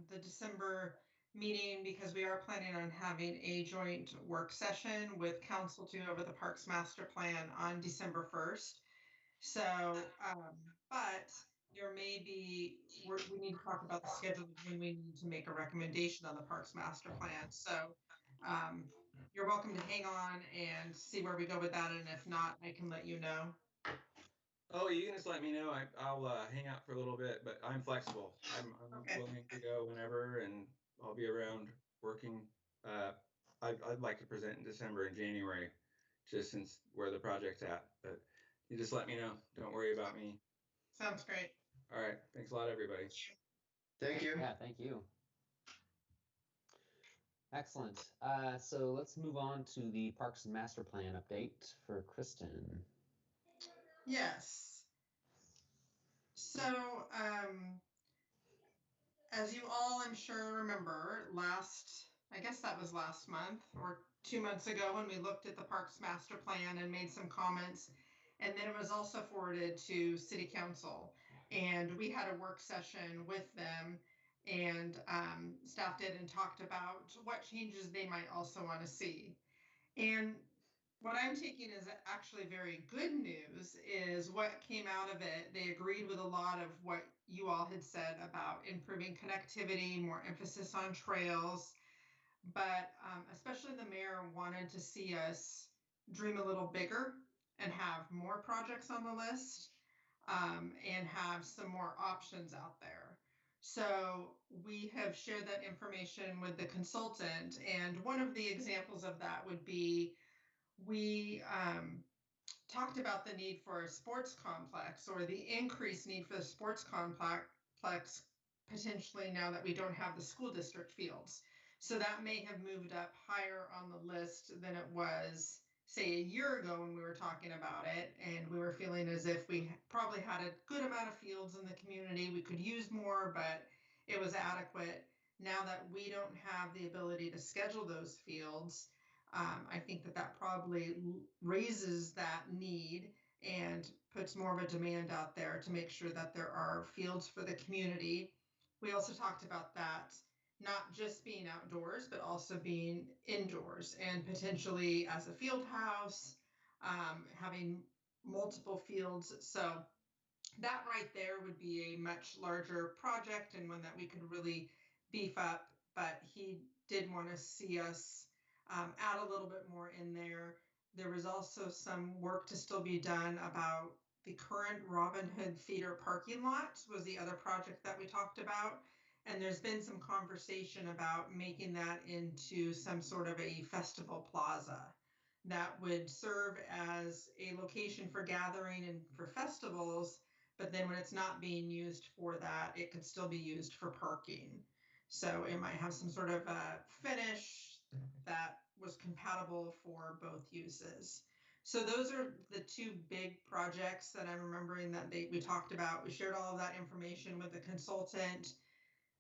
the December meeting because we are planning on having a joint work session with council to go over the Parks Master Plan on December 1st. So, but there may be, we need to talk about the schedule when we need to make a recommendation on the Parks Master Plan. So you're welcome to hang on and see where we go with that. And if not, I can let you know. Oh, you can just let me know. I'll hang out for a little bit, but I'm flexible. I'm okay. Willing to go whenever, and I'll be around working. I'd like to present in December and January, just since where the project's at. But you just let me know. Don't worry about me. Sounds great. All right. Thanks a lot, everybody. Thank you. Yeah, thank you. Excellent. So let's move on to the Parks Master Plan update for Kristin. Yes. So, as you all, I'm sure, remember, I guess that was last month or 2 months ago when we looked at the Parks Master Plan and made some comments. And then it was also forwarded to City Council. And we had a work session with them and staff did and talked about what changes they might also want to see. And what I'm taking as actually very good news is what came out of it. They agreed with a lot of what you all had said about improving connectivity, more emphasis on trails, but especially the mayor wanted to see us dream a little bigger and have more projects on the list and have some more options out there. So we have shared that information with the consultant, and one of the examples of that would be we talked about the need for a sports complex or the increased need for the sports complex potentially now that we don't have the school district fields. So that may have moved up higher on the list than it was, say, a year ago when we were talking about it. And we were feeling as if we probably had a good amount of fields in the community. We could use more, but it was adequate. Now that we don't have the ability to schedule those fields, I think that probably raises that need and puts more of a demand out there to make sure that there are fields for the community. We also talked about that not just being outdoors, but also being indoors and potentially as a field house, having multiple fields. So that right there would be a much larger project and one that we could really beef up, but he did want to see us add a little bit more in there. There was also some work to still be done about the current Robin Hood Theater parking lot was the other project that we talked about. And there's been some conversation about making that into some sort of a festival plaza that would serve as a location for gathering and for festivals. But then when it's not being used for that, it could still be used for parking. So it might have some sort of a finish that was compatible for both uses. So those are the two big projects that I'm remembering that we talked about. We shared all of that information with the consultant.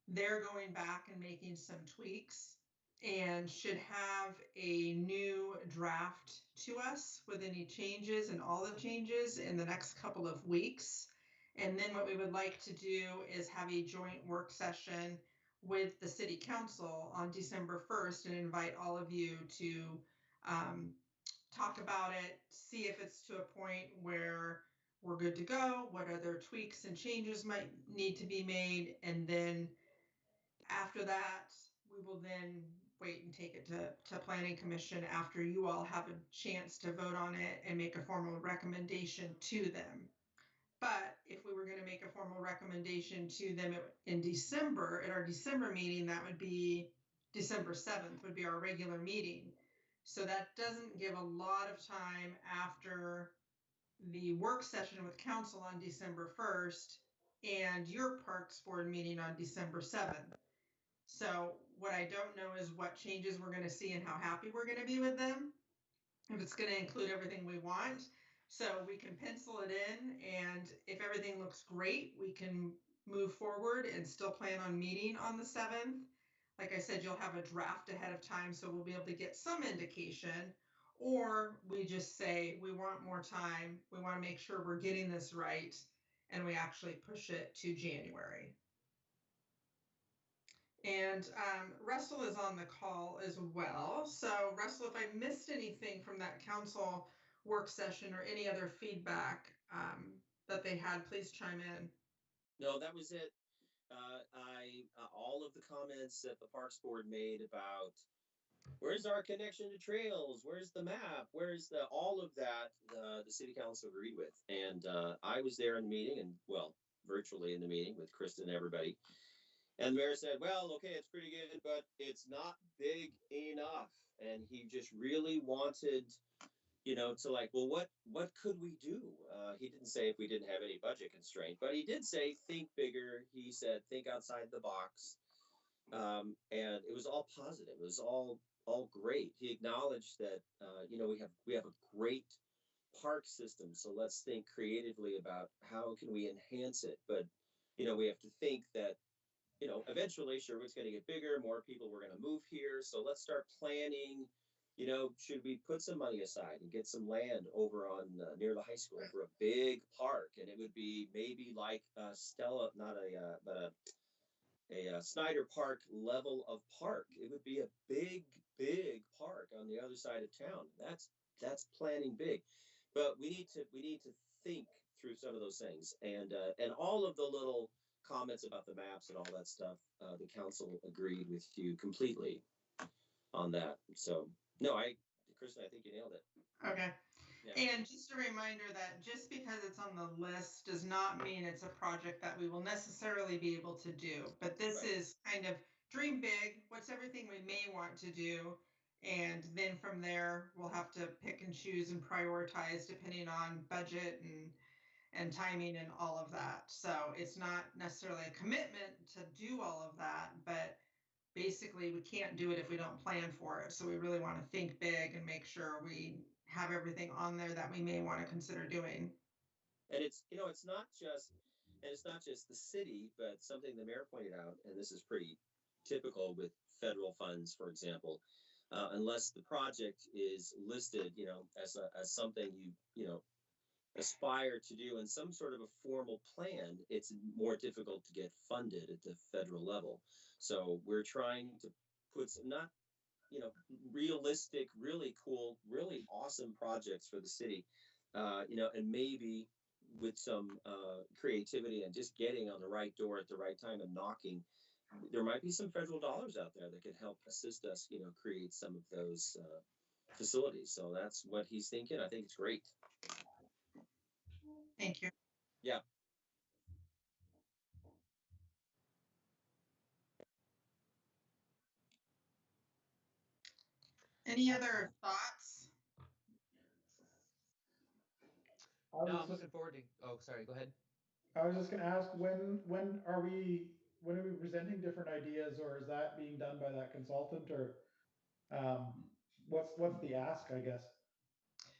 They're going back and making some tweaks and should have a new draft to us with any changes and all the changes in the next couple of weeks. And then what we would like to do is have a joint work session with the city council on December 1st and invite all of you to talk about it, see if it's to a point where we're good to go, what other tweaks and changes might need to be made, and then after that, we will then wait and take it to Planning Commission after you all have a chance to vote on it and make a formal recommendation to them. But if we were going to make a formal recommendation to them in December, at our December meeting, that would be December 7th would be our regular meeting. So that doesn't give a lot of time after the work session with council on December 1st and your Parks Board meeting on December 7th. So what I don't know is what changes we're going to see and how happy we're going to be with them, if it's going to include everything we want. So we can pencil it in, and if everything looks great, we can move forward and still plan on meeting on the 7th. Like I said, you'll have a draft ahead of time, so we'll be able to get some indication. Or we just say, we want more time, we want to make sure we're getting this right, and we actually push it to January. And Russell is on the call as well. So Russell, if I missed anything from that council work session or any other feedback that they had, please chime in. No, that was it. All of the comments that the Parks Board made about where's our connection to trails, where's the map, where's all of that, the city council agreed with. And I was there in the meeting, and well, virtually in the meeting with Kristin and everybody. And the mayor said, well, okay, it's pretty good, but it's not big enough. And he just really wanted, to like, well, what could we do? He didn't say if we didn't have any budget constraint, but he did say, think bigger. He said, think outside the box. And it was all positive. It was all great. He acknowledged that, we have a great park system. So let's think creatively about how can we enhance it? But, we have to think that, eventually Sherwood's going to get bigger, more people were going to move here. So let's start planning, should we put some money aside and get some land over on near the high school for a big park? And it would be maybe like Stella, not but a Snyder Park level of park. It would be a big, big park on the other side of town. That's planning big. But we need to think through some of those things, and all of the little comments about the maps and all that stuff, the council agreed with you completely on that. So no, Kristin, I think you nailed it. Okay. Yeah. And just a reminder that just because it's on the list does not mean it's a project that we will necessarily be able to do. But this is kind of dream big. What's everything we may want to do? And then from there, we'll have to pick and choose and prioritize depending on budget and timing and all of that. So it's not necessarily a commitment to do all of that, but basically we can't do it if we don't plan for it. So we really want to think big and make sure we have everything on there that we may want to consider doing. And it's not just the city, but something the mayor pointed out, and this is pretty typical with federal funds, for example, unless the project is listed, as something you aspire to do in some sort of a formal plan, it's more difficult to get funded at the federal level. So we're trying to put some not, realistic, really cool, really awesome projects for the city, and maybe with some creativity and just getting on the right door at the right time and knocking, there might be some federal dollars out there that could help assist us, create some of those facilities. So that's what he's thinking. I think it's great. Thank you. Yeah. Any other thoughts? No, I'm looking forward to. Oh, sorry. Go ahead. I was just going to ask when are we we presenting different ideas, or is that being done by that consultant, or what's the ask, I guess?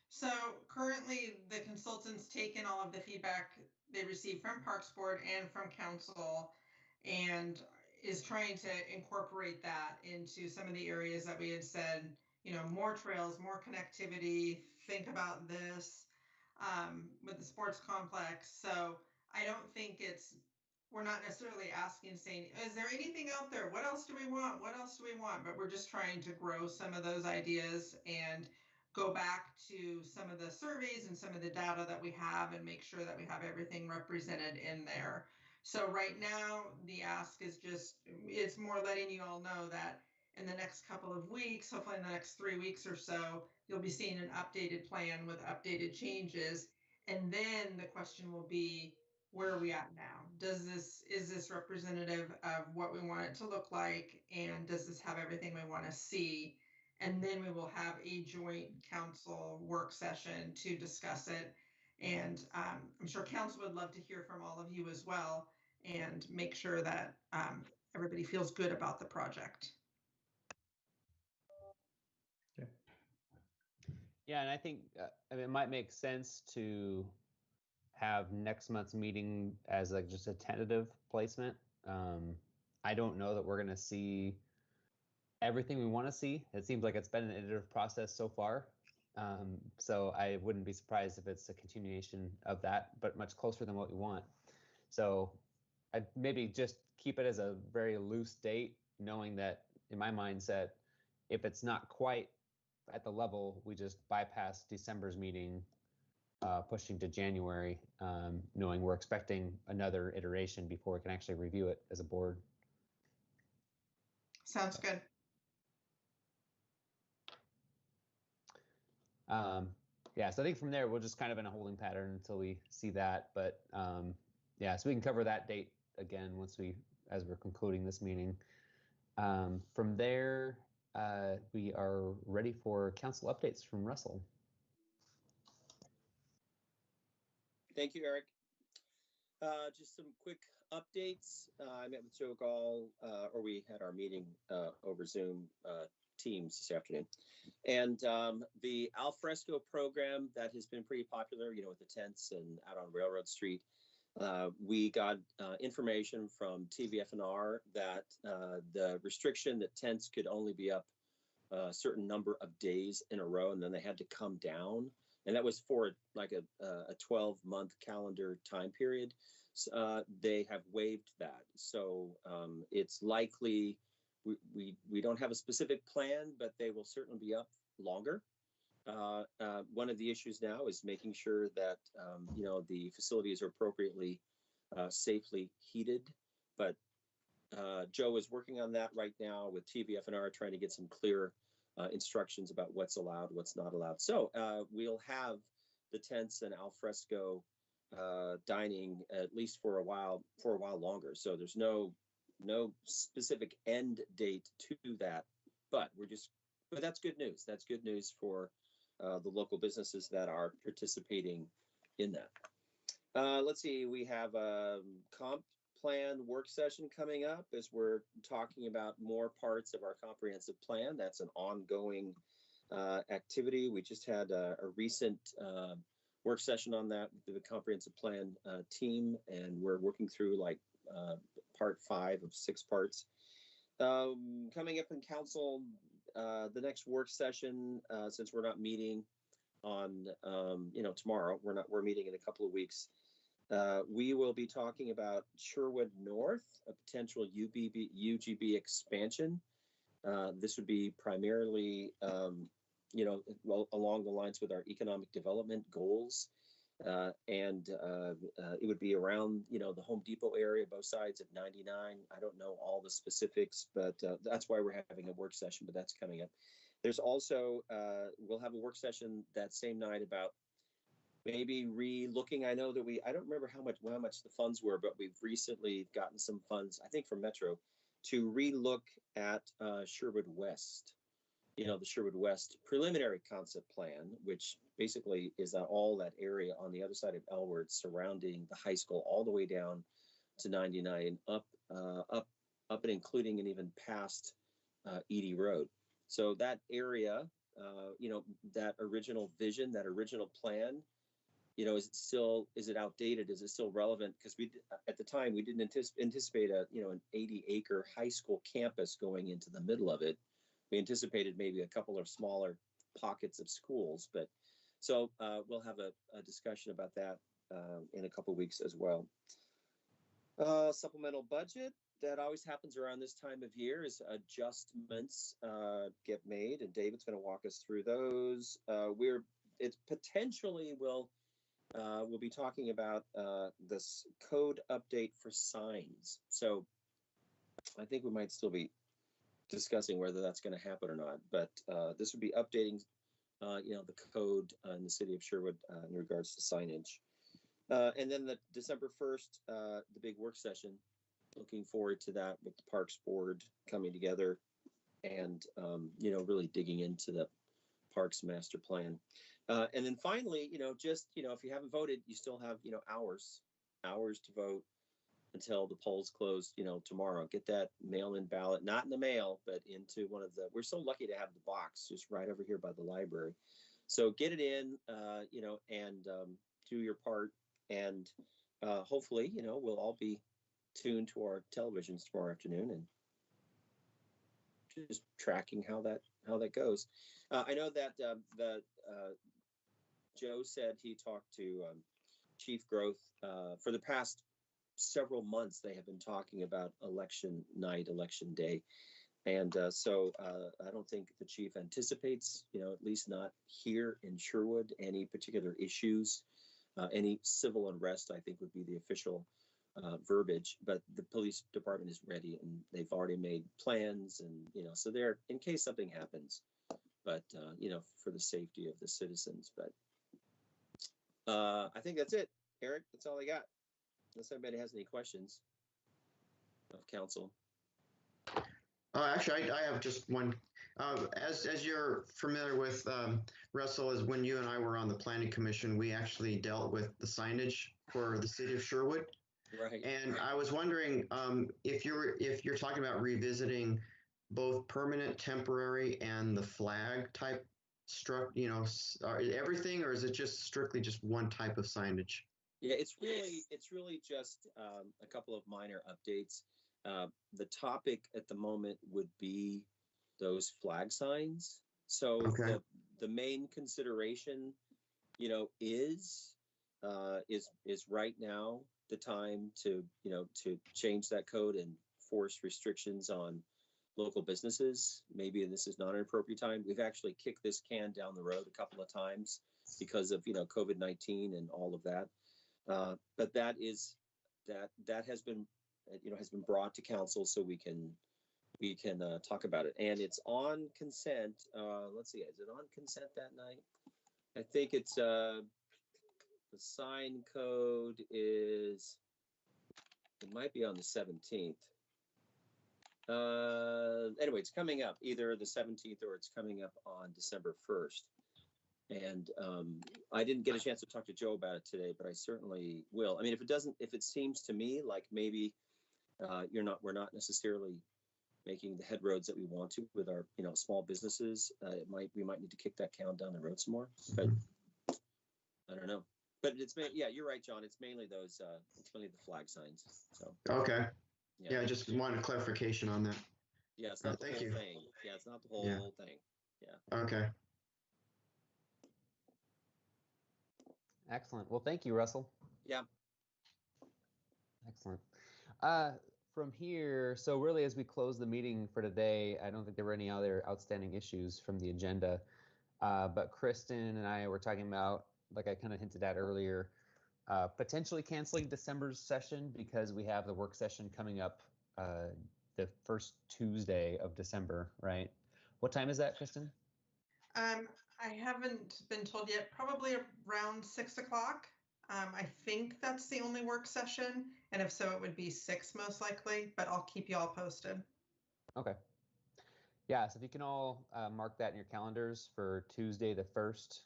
So currently the consultant's taken all of the feedback they received from Parks Board and from council and is trying to incorporate that into some of the areas that we had said, you know, more trails, more connectivity, think about this with the sports complex. So I don't think we're not necessarily asking, saying, is there anything out there? What else do we want? What else do we want? But we're just trying to grow some of those ideas and go back to some of the surveys and some of the data that we have and make sure that we have everything represented in there. So right now, the ask is just, it's more letting you all know that in the next couple of weeks, hopefully in the next 3 weeks or so, you'll be seeing an updated plan with updated changes. And then the question will be, where are we at now? Is this representative of what we want it to look like? And does this have everything we want to see? And then we will have a joint council work session to discuss it. And I'm sure council would love to hear from all of you as well and make sure that everybody feels good about the project. Yeah, and I think I mean, it might make sense to have next month's meeting as like just a tentative placement. I don't know that we're going to see everything we want to see. It seems like it's been an iterative process so far. So I wouldn't be surprised if it's a continuation of that, but much closer than what we want. So I'd maybe just keep it as a very loose date, knowing that in my mindset, if it's not quite at the level, we just bypass December's meeting, pushing to January, knowing we're expecting another iteration before we can actually review it as a board. Sounds good. Yeah, so I think from there, we're just kind of in a holding pattern until we see that. But yeah, so we can cover that date again as we're concluding this meeting. From there, we are ready for council updates from Russell. Thank you, Eric. Just some quick updates. I met with Joe Gall, or we had our meeting over Zoom Teams this afternoon. And the Alfresco program that has been pretty popular, you know, with the tents and out on Railroad Street. We got information from TVFNR that the restriction that tents could only be up a certain number of days in a row, and then they had to come down. And that was for like a 12-month calendar time period. They have waived that. So it's likely we don't have a specific plan, but they will certainly be up longer. One of the issues now is making sure that you know, the facilities are appropriately safely heated. But Joe is working on that right now with TVFNR, trying to get some clear instructions about what's allowed, what's not allowed. So we'll have the tents and alfresco dining at least for a while longer. So there's no specific end date to that, but that's good news. That's good news for the local businesses that are participating in that. Let's see, we have a comp plan work session coming up as we're talking about more parts of our comprehensive plan. That's an ongoing activity. We just had a recent work session on that with the comprehensive plan team, and we're working through like part 5 of 6 parts. Coming up in council, the next work session, since we're not meeting on tomorrow, we're meeting in a couple of weeks. We will be talking about Sherwood North, a potential UGB expansion. This would be primarily, along the lines with our economic development goals. And it would be around, the Home Depot area, both sides of 99. I don't know all the specifics, but that's why we're having a work session, but that's coming up. There's also, we'll have a work session that same night about maybe re-looking. I know that I don't remember how much the funds were, but we've recently gotten some funds, I think from Metro, to re-look at Sherwood West. The Sherwood West preliminary concept plan, which basically is all that area on the other side of Elwood surrounding the high school all the way down to 99 up and including and even past Edie Road. So that area, that original vision, that original plan, is it outdated? Is it still relevant? Because at the time we didn't anticipate an 80-acre high school campus going into the middle of it. We anticipated maybe a couple of smaller pockets of schools, but so we'll have a discussion about that in a couple of weeks as well. Supplemental budget, that always happens around this time of year, is adjustments get made, and David's going to walk us through those. It's potentially we'll be talking about this code update for signs. So I think we might still be discussing whether that's going to happen or not, but this would be updating the code in the city of Sherwood in regards to signage. And then the December 1st, the big work session. Looking forward to that with the Parks Board coming together and, really digging into the Parks Master Plan. And then finally, if you haven't voted, you still have, hours to vote until the polls close, tomorrow. Get that mail-in ballot, not in the mail, but into we're so lucky to have the box just right over here by the library. So get it in, and do your part. And hopefully, we'll all be tuned to our televisions tomorrow afternoon and just tracking how that goes. I know that Joe said he talked to Chief Growth for the past several months. They have been talking about election night, election day. And so I don't think the chief anticipates, at least not here in Sherwood, any particular issues. Any civil unrest, I think, would be the official verbiage, but the police department is ready and they've already made plans, and so they're in case something happens, but for the safety of the citizens. But I think that's it, Eric. That's all I got, unless anybody has any questions of council. Actually, I have just one. As you're familiar with, Russell, is when you and I were on the planning commission, we actually dealt with the signage for the city of Sherwood. Right. And I was wondering if you're talking about revisiting both permanent, temporary, and the flag type everything, or is it just strictly just one type of signage? Yeah, it's really just a couple of minor updates. The topic at the moment would be those flag signs. So okay. the main consideration, is right now the time to change that code and force restrictions on local businesses. Maybe this is not an appropriate time. We've actually kicked this can down the road a couple of times because of COVID-19 and all of that. But that has been brought to council so we can talk about it, and it's on consent. Let's see, is it on consent that night? I think it's the sign code is, it might be on the 17th. Anyway, it's coming up either the 17th or it's coming up on December 1st. And I didn't get a chance to talk to Joe about it today, but I certainly will. I mean, if it seems to me like maybe we're not necessarily making the head roads that we want to with our small businesses, we might need to kick that can down the road some more. But I don't know. But you're right, John. It's mainly those. It's mainly the flag signs. So okay. Yeah, I just wanted clarification on that. Yeah, it's not the whole thing. Yeah, it's not the whole thing. Yeah. Okay. Excellent. Well, thank you, Russell. Yeah. Excellent. From here, so really as we close the meeting for today, I don't think there were any other outstanding issues from the agenda. But Kristin and I were talking about, like I kind of hinted at earlier, potentially canceling December's session because we have the work session coming up the first Tuesday of December, right? What time is that, Kristin? I haven't been told yet, probably around 6 o'clock. I think that's the only work session, and if so, it would be 6 most likely, but I'll keep you all posted. Okay. Yeah, so if you can all mark that in your calendars for Tuesday the 1st.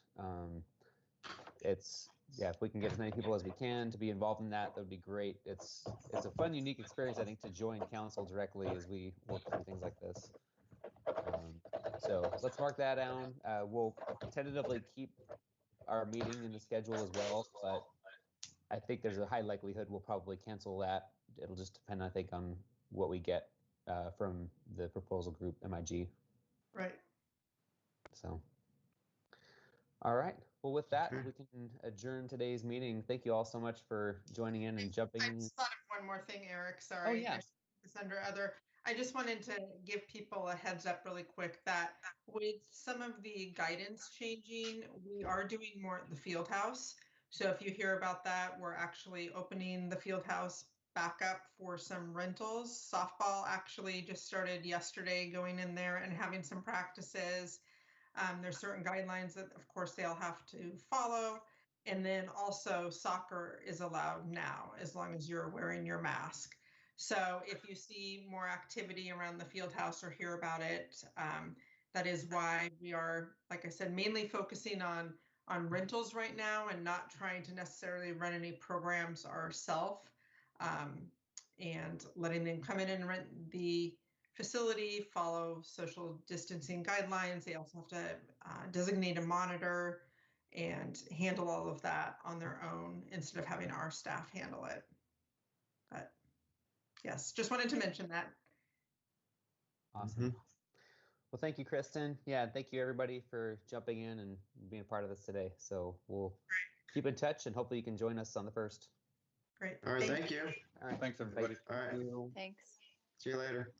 It's yeah, if we can get as many people as we can to be involved in that, that would be great. It's a fun, unique experience, I think, to join council directly as we work through things like this. So let's mark that down. We'll tentatively keep our meeting in the schedule as well, but I think there's a high likelihood we'll probably cancel that. It'll just depend, I think, on what we get from the proposal group, MIG. Right. So, all right. Well, with that, we can adjourn today's meeting. Thank you all so much for joining in and jumping in. I just thought of one more thing, Eric. Sorry. Oh, yeah. It's under other. I just wanted to give people a heads up really quick that with some of the guidance changing, we are doing more at the field house. So if you hear about that, we're actually opening the field house back up for some rentals. Softball actually just started yesterday, going in there and having some practices. There's certain guidelines that, of course, they'll have to follow. And then also soccer is allowed now, as long as you're wearing your mask. So if you see more activity around the field house or hear about it, that is why we are, like I said, mainly focusing on rentals right now and not trying to necessarily run any programs ourselves, and letting them come in and rent the facility, follow social distancing guidelines. They also have to designate a monitor and handle all of that on their own instead of having our staff handle it. But yes, just wanted to mention that. Awesome. Well, thank you, Kristin. Yeah, thank you everybody for jumping in and being a part of this today. So we'll keep in touch and hopefully you can join us on the 1st. Great. All right, thank you. All right, Thanks, everybody. All right. Thanks. See you later.